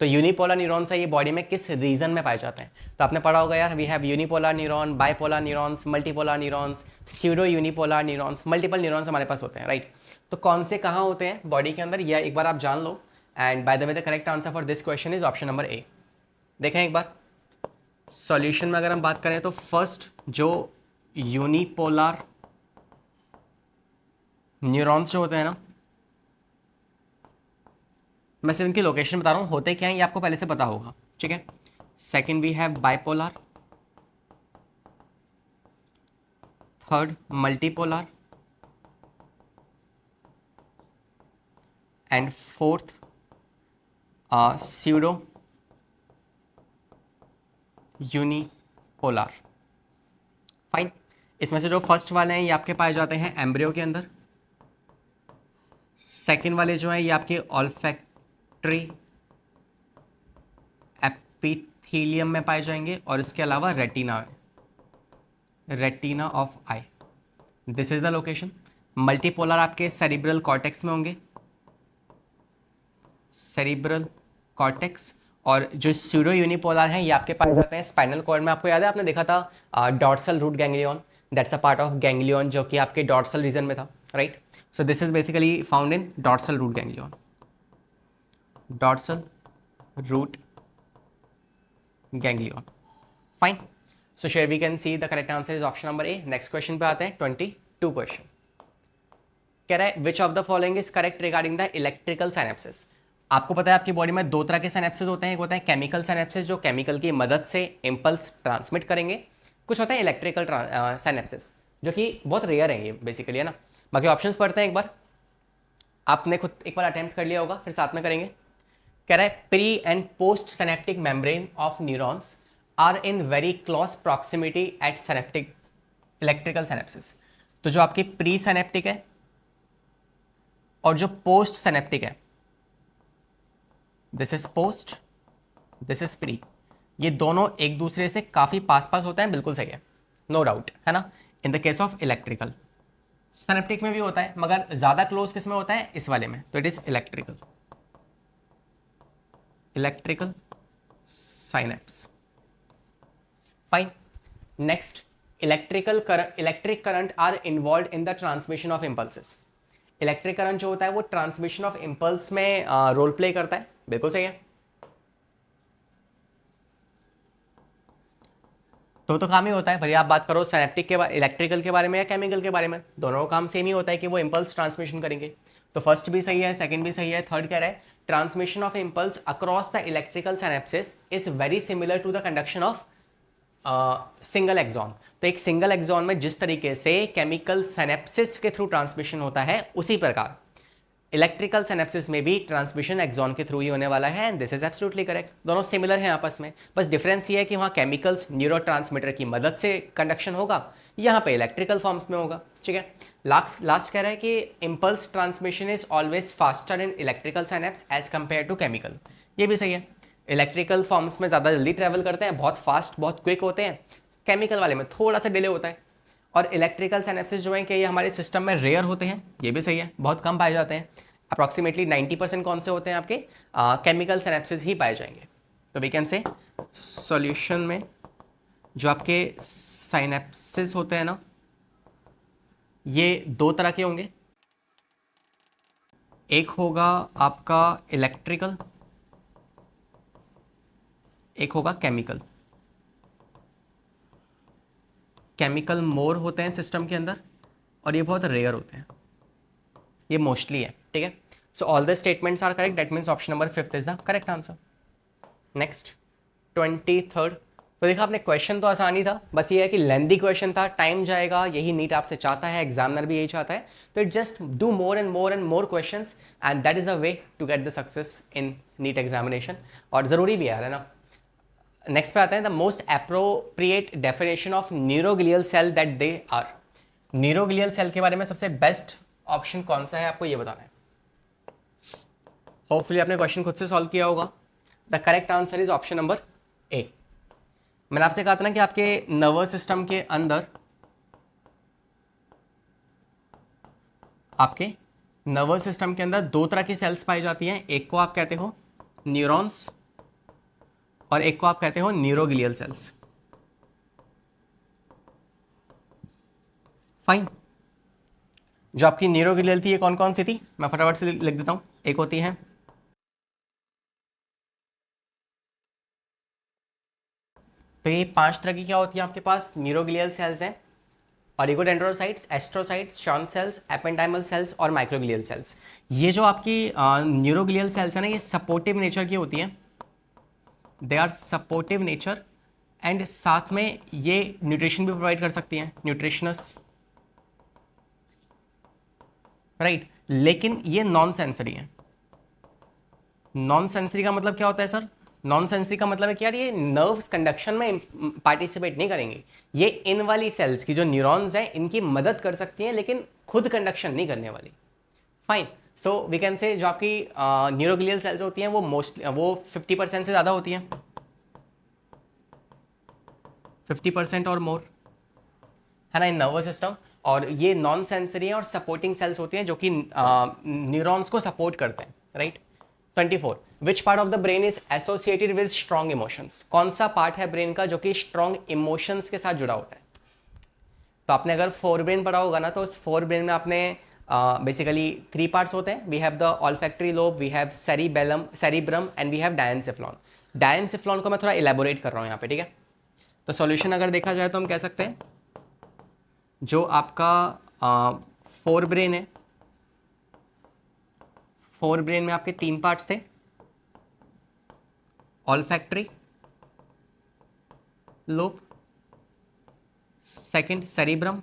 तो यूनिपोलर न्यूरॉन्स है ये बॉडी में किस रीजन में पाए जाते हैं। तो आपने पढ़ा होगा यार, we have unipolar neuron, bipolar neurons, multipolar neurons, pseudo unipolar neurons, multiple neurons हमारे पास होते हैं, राइट। तो कौन से कहाँ होते हैं बॉडी के अंदर, यह एक बार आप जान लो। And by the way the correct answer for this question is option number A. देखें एक बार सॉल्यूशन में अगर हम बात करें तो फर्स्ट जो यूनिपोलर न्यूरॉन्स जो होते हैं ना, मैं सिर्फ इनकी लोकेशन बता रहा हूँ, होते क्या हैं ये आपको पहले से पता होगा, ठीक है। Second we have bipolar, third multipolar, and fourth pseudo unipolar. Fine. इसमें से जो फर्स्ट वाले हैं ये आपके पाए जाते हैं एम्ब्रियो के अंदर, सेकंड वाले जो हैं ये आपके ऑल्फैक्टरी एपिथेलियम में पाए जाएंगे, और इसके अलावा retina of I, this is the location. Multipolar आपके सेरिब्रल कॉर्टेक्स में होंगे, सेरिब्रल कॉर्टेक्स, और जो स्यूडो यूनिपोलर हैं ये आपके पाए जाते हैं स्पाइनल कॉर्ड में। आपको याद है आपने देखा था dorsal root ganglion, that's a part of ganglion जो कि आपके डॉर्सल रीजन में था, right. So this is basically found in dorsal root ganglion, dorsal root ganglion, fine. So share we can see the correct answer is option number A. Next question पे आते हैं, 22 question. कह रहा है which of the following is correct regarding the electrical synapsis. आपको पता है आपकी बॉडी में दो तरह के साइनेप्सिस होते हैं, एक होता है केमिकल साइनेप्सिस जो केमिकल की मदद से इम्पल्स ट्रांसमिट करेंगे, कुछ होता है इलेक्ट्रिकल साइनेप्सिस जो कि बहुत रेयर है ये बेसिकली, है ना। बाकी ऑप्शंस पढ़ते हैं एक बार, आपने खुद एक बार अटेम्प्ट कर लिया होगा, फिर साथ में करेंगे। कह रहा है pre and post synaptic membrane of neurons are in very close proximity at synaptic electrical synapsis. तो जो आपकी प्री सिनेप्टिक है और जो पोस्ट सिनेप्टिक है, this is post, this is pre, ये दोनों एक दूसरे से काफी पास पास होते हैं, बिल्कुल सही है, नो डाउट, है ना। In the case of electrical, synaptic में भी होता है मगर ज्यादा क्लोज किस में होता है, इस वाले में, तो it is electrical, electrical synapse, fine. Next, electric current are involve in the transmission of impulses. Electric current जो होता है वो ट्रांसमिशन ऑफ इम्पल्स में रोल प्ले करता है, बिल्कुल सही है। तो काम ही होता है, भले आप बात करो सिनेप्टिक के इलेक्ट्रिकल के बारे में या केमिकल के बारे में, दोनों का काम सेम ही होता है कि वो इम्पल्स ट्रांसमिशन करेंगे। तो फर्स्ट भी सही है, सेकंड भी सही है, थर्ड कह रहा है transmission of impulse across the electrical synapsis is very similar to the conduction of single axon. तो एक सिंगल एक्सॉन में जिस तरीके से केमिकल सिनेप्सिस के थ्रू ट्रांसमिशन होता है, उसी प्रकार इलेक्ट्रिकल सिनेप्सिस में भी ट्रांसमिशन एक्सॉन के थ्रू ही होने वाला है, and this is absolutely correct. दोनों सिमिलर हैं आपस में, बस डिफरेंस ये है कि वहाँ केमिकल्स न्यूरोट्रांसमीटर की मदद से कंडक्शन होगा, यहाँ पे इलेक्ट्रिकल फॉर्म्स में होगा, ठीक है। लास्ट कह रहा है कि impulse transmission is always faster in electrical synapse as compare to chemical, ये भी सही है। इलेक्ट्रिकल फॉर्म्स में ज़्यादा जल्दी ट्रैवल करते हैं, बहुत फास्ट, बहुत क्विक होते हैं, केमिकल वाले में थोड़ा सा डिले होता है। और इलेक्ट्रिकल सिनेप्सिस जो है कि ये हमारे सिस्टम में रेयर होते हैं, ये भी सही है, बहुत कम पाए जाते हैं। अप्रॉक्सीमेटली 90% कौन से होते हैं आपके, केमिकल सिनेप्सिस ही पाए जाएंगे। तो वी कैन से सॉल्यूशन में जो आपके सिनेप्सिस होते हैं ना, ये दो तरह के होंगे, एक होगा आपका इलेक्ट्रिकल, एक होगा केमिकल। केमिकल मोर होते हैं सिस्टम के अंदर और ये बहुत रेयर होते हैं, ये मोस्टली है, ठीक है। So all the statements are correct, that means option number 5 is the correct answer. Next 23rd। तो देखा आपने, क्वेश्चन तो आसानी था, बस ये है कि लेंदी क्वेश्चन था, टाइम जाएगा, यही नीट आपसे चाहता है, एग्जामिनर भी यही चाहता है। तो it just do more and more questions and that is a way to get the success in NEET examination, और ज़रूरी भी है ना। नेक्स्ट पे आते हैं, the most appropriate definition of neuroglial cell that they are. Neuroglial cell के बारे में सबसे बेस्ट ऑप्शन कौन सा है, आपको ये बताना है। होपफुली आपने क्वेश्चन खुद से सॉल्व किया होगा। The correct answer is option number ए। मैंने आपसे कहा था ना कि आपके नर्वस सिस्टम के अंदर, आपके नर्वस सिस्टम के अंदर दो तरह की सेल्स पाई जाती हैं, एक को आप कहते हो न्यूरॉन्स और एक को आप कहते हो न्यूरोग्लियल सेल्स, फाइन। जो आपकी न्यूरोग्लियल थी ये कौन कौन सी थी, मैं फटाफट से लिख देता हूं। एक होती है तो ये 5 तरह की क्या होती है आपके पास न्यूरोग्लियल सेल्स हैं, oligodendrocytes, astrocytes, Schwann cells, ependymal cells और माइक्रोग्लियल सेल्स। ये जो आपकी न्यूरोग्लियल सेल्स है ना, ये सपोर्टिव नेचर की होती हैं, they are supportive nature, and साथ में ये न्यूट्रिशन भी प्रोवाइड कर सकती हैं, न्यूट्रिशनस, राइट। लेकिन ये नॉन सेंसरी है। नॉन सेंसरी का मतलब क्या होता है सर, नॉन सेंसरी का मतलब है कि यार ये नर्व्स कंडक्शन में पार्टिसिपेट नहीं करेंगे, ये इन वाली सेल्स की जो न्यूरॉन्स हैं इनकी मदद कर सकती हैं लेकिन खुद कंडक्शन नहीं करने वाली। फाइन, सो वी कैन से जो आपकी न्यूरोग्लियल सेल्स होती हैं वो वो 50% से ज़्यादा होती हैं, 50% और मोर, है ना, इन नर्वस सिस्टम। और ये नॉन सेंसरी है और सपोर्टिंग सेल्स होती हैं जो कि न्यूरॉन्स को सपोर्ट करते हैं, right. 24, which part of the brain is associated with strong emotions, कौन सा पार्ट है ब्रेन का जो कि स्ट्रॉन्ग इमोशंस के साथ जुड़ा होता है। तो आपने अगर फोर ब्रेन पढ़ा होगा ना, तो उस फोर ब्रेन में आपने बेसिकली 3 पार्ट्स होते हैं। We have the olfactory lobe, we have cerebrum and we have diencephalon. Diencephalon को मैं थोड़ा इलेबोरेट कर रहा हूँ यहाँ पे, ठीक है। तो सॉल्यूशन अगर देखा जाए तो हम कह सकते हैं जो आपका फोर ब्रेन है, फोर ब्रेन में आपके 3 पार्ट्स थे, ऑल्फैक्टरी लोब, सेकंड सेरिब्रम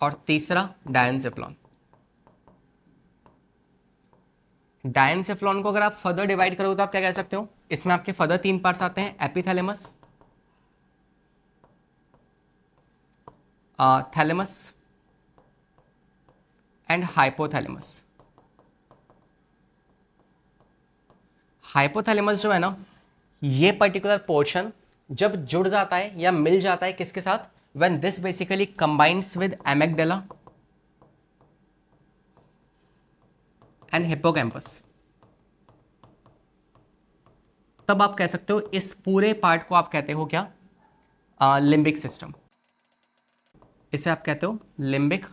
और तीसरा डायनसेफ्लॉन। डायनसेफ्लॉन को अगर आप फर्दर डिवाइड करोगे तो आप क्या कह सकते हो, इसमें आपके फर्दर 3 पार्ट्स आते हैं, epithalamus, thalamus and hypothalamus. Hypothalamus जो है ना, ये पर्टिकुलर पोर्शन जब जुड़ जाता है या मिल जाता है किसके साथ, when this basically combines with amygdala and hippocampus, तब आप कह सकते हो इस पूरे पार्ट को आप कहते हो क्या, लिम्बिक सिस्टम। इसे आप कहते हो लिम्बिक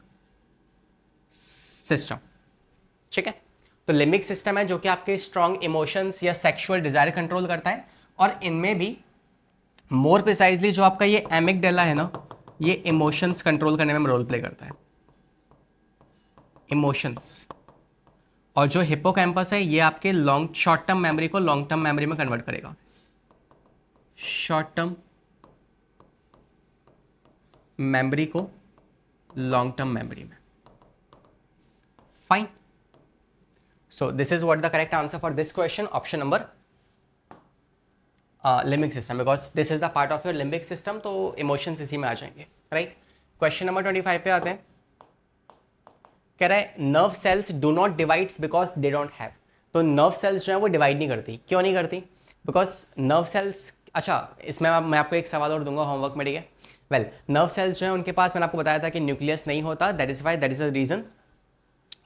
सिस्टम, ठीक है। तो लिम्बिक सिस्टम है जो कि आपके स्ट्रॉन्ग इमोशंस या सेक्सुअल डिजायर कंट्रोल करता है, और इनमें भी मोर प्रिसाइजली जो आपका ये एमिगडाला है ना, ये इमोशंस कंट्रोल करने में रोल प्ले करता है, इमोशंस। और जो हिप्पोकैम्पस है ये आपके शॉर्ट टर्म मेमोरी को लॉन्ग टर्म मेमोरी में कन्वर्ट करेगा, शॉर्ट टर्म मेमोरी को लॉन्ग टर्म मेमोरी में। Fine, so this is what the correct answer for this question, option number limbic system, because this is the part of your limbic system, तो emotions इसी में आ जाएंगे, right. Question number 25 पे आते हैं। कह रहा है nerve cells do not divides because they don't have. तो नर्व सेल्स जो है वो डिवाइड नहीं करती, क्यों नहीं करती, बिकॉज नर्व सेल्स, अच्छा इसमें मैं आपको एक सवाल और दूंगा होमवर्क में, ठीक है। वेल, नर्व सेल्स जो है उनके पास, मैंने आपको बताया था कि न्यूक्लियस नहीं होता, दैट इज द रीजन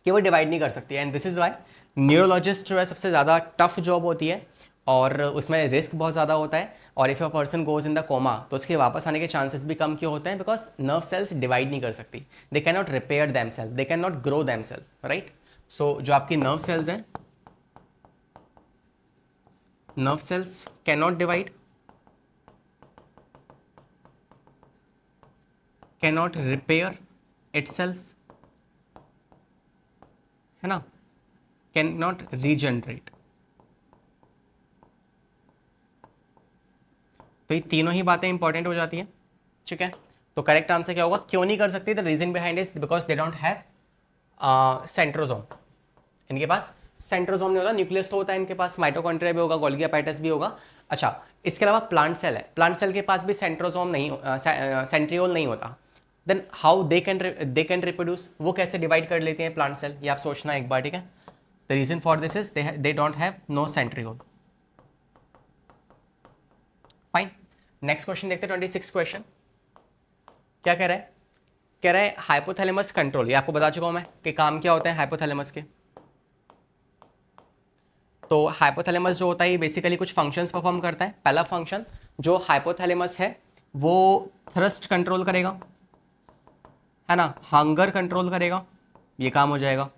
कि वो डिवाइड नहीं कर सकती है। And this is why neurologist जो है सबसे ज़्यादा टफ जॉब होती है और उसमें रिस्क बहुत ज़्यादा होता है। और if a person goes in the coma तो उसके वापस आने के चांसेस भी कम क्यों होते हैं, बिकॉज नर्व सेल्स डिवाइड नहीं कर सकती, they can not repair them self, they can not grow them self, right. So जो आपकी नर्व सेल्स हैं, nerve cells can not divide, can not repair itself, है ना, कैन नॉट रीजनरेट। तो ये तीनों ही बातें इंपॉर्टेंट हो जाती हैं, ठीक है। तो करेक्ट आंसर क्या होगा, क्यों नहीं कर सकती, the reason behind is because they don't have centrosome. इनके पास सेंट्रोजोम नहीं होता, न्यूक्लियस तो होता है इनके पास, माइटोकॉन्ड्रिया भी होगा, गोल्गी अपैरेटस भी होगा। अच्छा, इसके अलावा प्लांट सेल है, प्लांट सेल के पास भी सेंट्रोजोम नहीं, सेंट्रियोल नहीं होता। Then how they can reproduce, वो कैसे डिवाइड कर लेते हैं प्लांट सेल, ये आप सोचना एक बार, ठीक है। The reason for this is they don't have no centriole. Fine, next question देखते हैं, 26 क्वेश्चन। क्या कह रहा है, कह रहा है हाइपोथैलेमस कंट्रोल, ये आपको बता चुका हूं मैं कि काम क्या होते हैं हाइपोथैलेमस के। तो हाइपोथैलेमस जो होता है ये बेसिकली कुछ फंक्शंस परफॉर्म करता है। पहला फंक्शन जो हाइपोथैलेमस है वो थ्रस्ट कंट्रोल करेगा, है ना, हंगर कंट्रोल करेगा, ये काम हो जाएगा।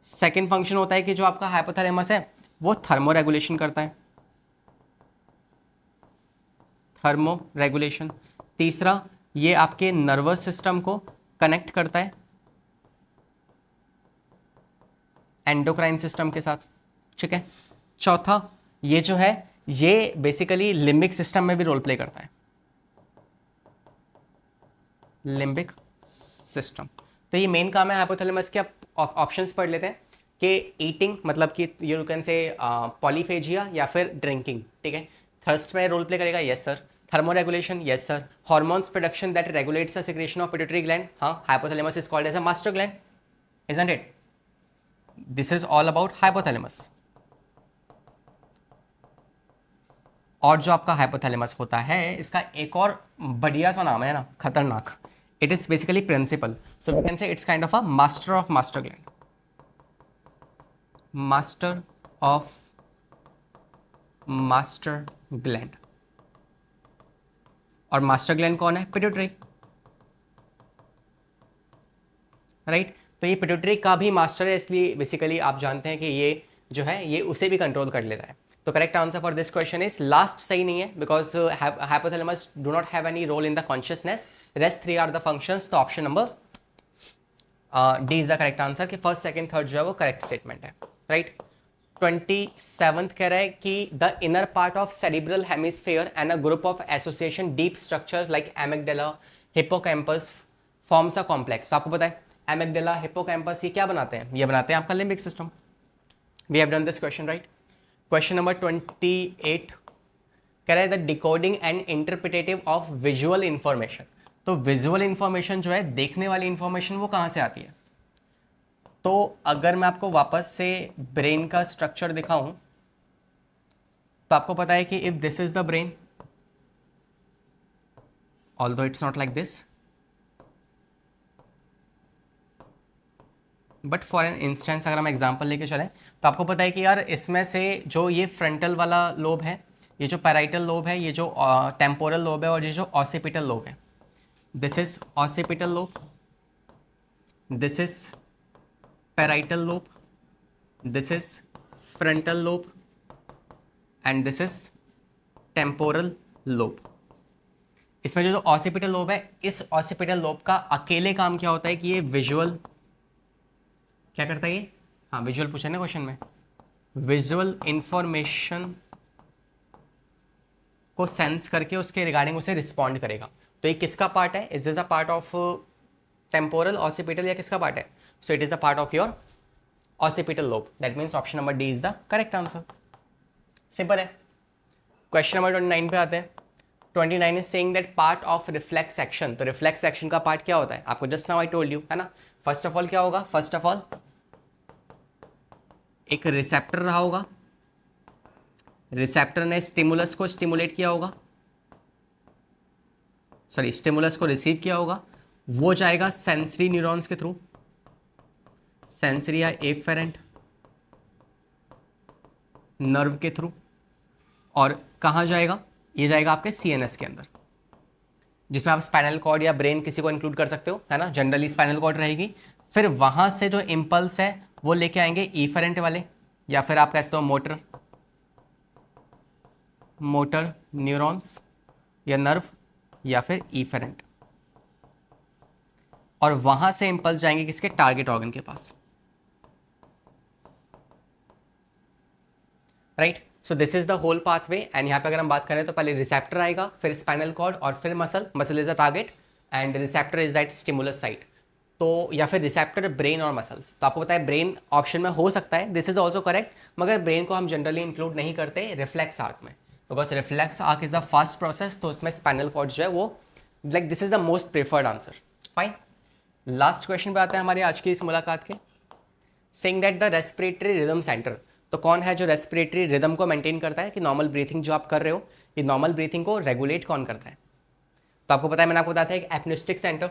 सेकेंड फंक्शन होता है कि जो आपका हाइपोथैलेमस है वो थर्मो रेगुलेशन करता है, थर्मो रेगुलेशन। तीसरा, ये आपके नर्वस सिस्टम को कनेक्ट करता है एंडोक्राइन सिस्टम के साथ, ठीक है। चौथा, ये जो है ये बेसिकली लिम्बिक सिस्टम में भी रोल प्ले करता है, लिम्बिक सिस्टम। तो ये मेन काम है हाइपोथैलेमस के। आप ऑप्शंस पढ़ लेते हैं। कि ईटिंग मतलब कि यू कैन से पॉलीफेजिया या फिर ड्रिंकिंग, ठीक है। थर्स्ट में रोल प्ले करेगा, yes sir. Thermoregulation, yes sir. Hormones production that regulates the secretion of pituitary gland, हाँ। Hypothalamus is called as a master gland, isn't it? This is all about hypothalamus. और जो आपका hypothalamus होता है, इसका एक और बढ़िया सा नाम है ना, खतरनाक। It is basically principle, so we can say it's kind of a master of master gland, master of master gland. और मास्टर ग्लैंड कौन है? Pituitary, right. तो ये पिट्यूटरी का भी मास्टर है, इसलिए बेसिकली आप जानते हैं कि ये जो है ये उसे भी कंट्रोल कर लेता है। तो correct answer for this question is last सही नहीं है, because hypothalamus do not have any role in the consciousness, rest 3 are the functions. तो option number D is the correct answer कि फर्स्ट सेकंड थर्ड जो है वो correct statement है, right. 27th कह रहा है कि the inner part of cerebral hemisphere and a group of association deep structure like amygdala, hippocampus forms a complex. तो आपको पता है एमिगडाला, हिप्पोकैम्पस ये क्या बनाते हैं? ये बनाते हैं आपका limbic system. We have done this question, right. Question number 28 कह रहा है the decoding and interpretative of visual information. तो विजुअल इंफॉर्मेशन जो है, देखने वाली इंफॉर्मेशन, वो कहाँ से आती है? तो अगर मैं आपको वापस से ब्रेन का स्ट्रक्चर दिखाऊं तो आपको पता है कि if this is the brain, although it's not like this, but for an instance अगर हम एग्जांपल लेके चलें तो आपको पता है कि यार इसमें से जो ये फ्रंटल वाला लोब है, ये जो पैराइटल लोब है, ये जो टेम्पोरल लोब है, और ये जो ऑसिपिटल लोब है, this is occipital lobe, this is parietal lobe, this is frontal lobe and this is temporal lobe। इसमें जो occipital lobe है, इस occipital lobe का अकेले काम क्या होता है कि ये विजुअल क्या करता है? ये हाँ विजुअल पूछा ना क्वेश्चन में, विजुअल इंफॉर्मेशन को सेंस करके उसके रिगार्डिंग उसे रिस्पॉन्ड करेगा। तो ये किसका पार्ट है? Is this a part of temporal occipital या किसका पार्ट है? So it is the part of your occipital lobe. That means option number D is the correct answer. Simple है। Question number 29 पे आते हैं। 29 is saying that part of reflex action। तो reflex action का part क्या होता है? आपको just now I told you, है ना। First of all क्या होगा? First of all एक रिसेप्टर रहा होगा, रिसेप्टर ने स्टिमुलस को स्टिमुलेट किया होगा, सॉरी स्टिमुलस को रिसीव किया होगा, वो जाएगा सेंसरी न्यूरॉन्स के थ्रू, सेंसरी या एफेरेंट नर्व के थ्रू, और कहाँ जाएगा? ये जाएगा आपके सीएनएस के अंदर, जिसमें आप स्पाइनल कॉर्ड या ब्रेन किसी को इंक्लूड कर सकते हो, है ना। जनरली स्पाइनल कॉर्ड रहेगी। फिर वहाँ से जो इम्पल्स है वो लेके आएंगे एफेरेंट वाले, या फिर आप कह सकते हो मोटर न्यूरॉन्स या नर्व, या फिर एफेरेंट, और वहाँ से इम्पल्स जाएंगे किसके? टारगेट ऑर्गन के पास, right. So this is the whole pathway. And यहाँ पे अगर हम बात करें तो पहले रिसेप्टर आएगा, फिर स्पाइनल कॉर्ड, और फिर muscle is a target and receptor is that stimulus site. तो या फिर रिसेप्टर, ब्रेन और मसल्स। तो आपको पता है ब्रेन ऑप्शन में हो सकता है, दिस इज ऑल्सो करेक्ट, मगर ब्रेन को हम जनरली इंक्लूड नहीं करते रिफ्लेक्स आर्क में, because reflex arc is a fast process. तो उसमें स्पाइनल कॉर्ड जो है वो like this is the most preferred answer. Fine, last question पे आते हैं हमारी आज की इस मुलाकात के। Saying that the respiratory rhythm centre. तो कौन है जो रेस्पिरेटरी रिदम को मेंटेन करता है कि नॉर्मल ब्रीथिंग जो आप कर रहे हो, ये नॉर्मल ब्रीथिंग को रेगुलेट कौन करता है? तो आपको पता है, मैंने आपको बताया था एक एपनिस्टिक सेंटर,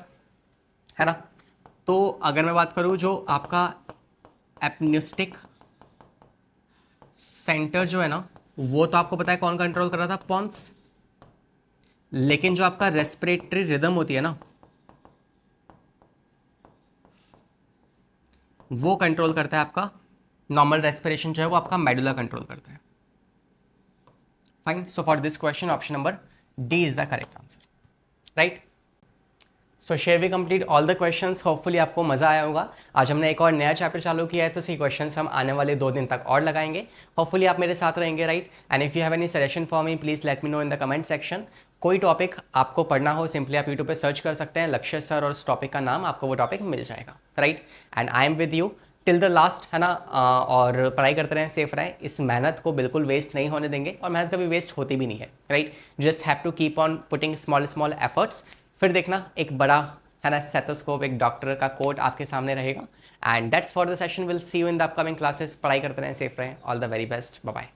है ना। तो अगर मैं बात करूँ जो आपका एपनिस्टिक सेंटर जो है ना, वो तो आपको पता है कौन कंट्रोल कर रहा था? पॉन्स। लेकिन जो आपका रेस्पिरेटरी रिदम होती है ना, वो कंट्रोल करता है आपका नॉर्मल रेस्पिरेशन जो है वो आपका मेडुला कंट्रोल करता है। Fine, so for this question option number D is the correct answer, right. So share we complete all the questions. Hopefully आपको मजा आया होगा। आज हमने एक और नया चैप्टर चालू किया है, तो इसी क्वेश्चंस हम आने वाले 2 दिन तक और लगाएंगे। होपफुली आप मेरे साथ रहेंगे, right. And if you have any suggestion for me, please let me know in the comment section. कोई टॉपिक आपको पढ़ना हो, सिंपली आप यूट्यूब पे सर्च कर सकते हैं लक्ष्य सर, और उस टॉपिक का नाम आपको वो टॉपिक मिल जाएगा, right. And I am with you till the last, है ना। और पढ़ाई करते रहें, सेफ रहें, इस मेहनत को बिल्कुल वेस्ट नहीं होने देंगे और मेहनत कभी वेस्ट होती भी नहीं है, right. Just have to keep on putting small small efforts. फिर देखना एक बड़ा, है ना, स्टेथोस्कोप, एक डॉक्टर का कोट आपके सामने रहेगा। And that's for the session, will see you in the upcoming classes. पढ़ाई करते रहें, सेफ रहें, all the very best, bye bye.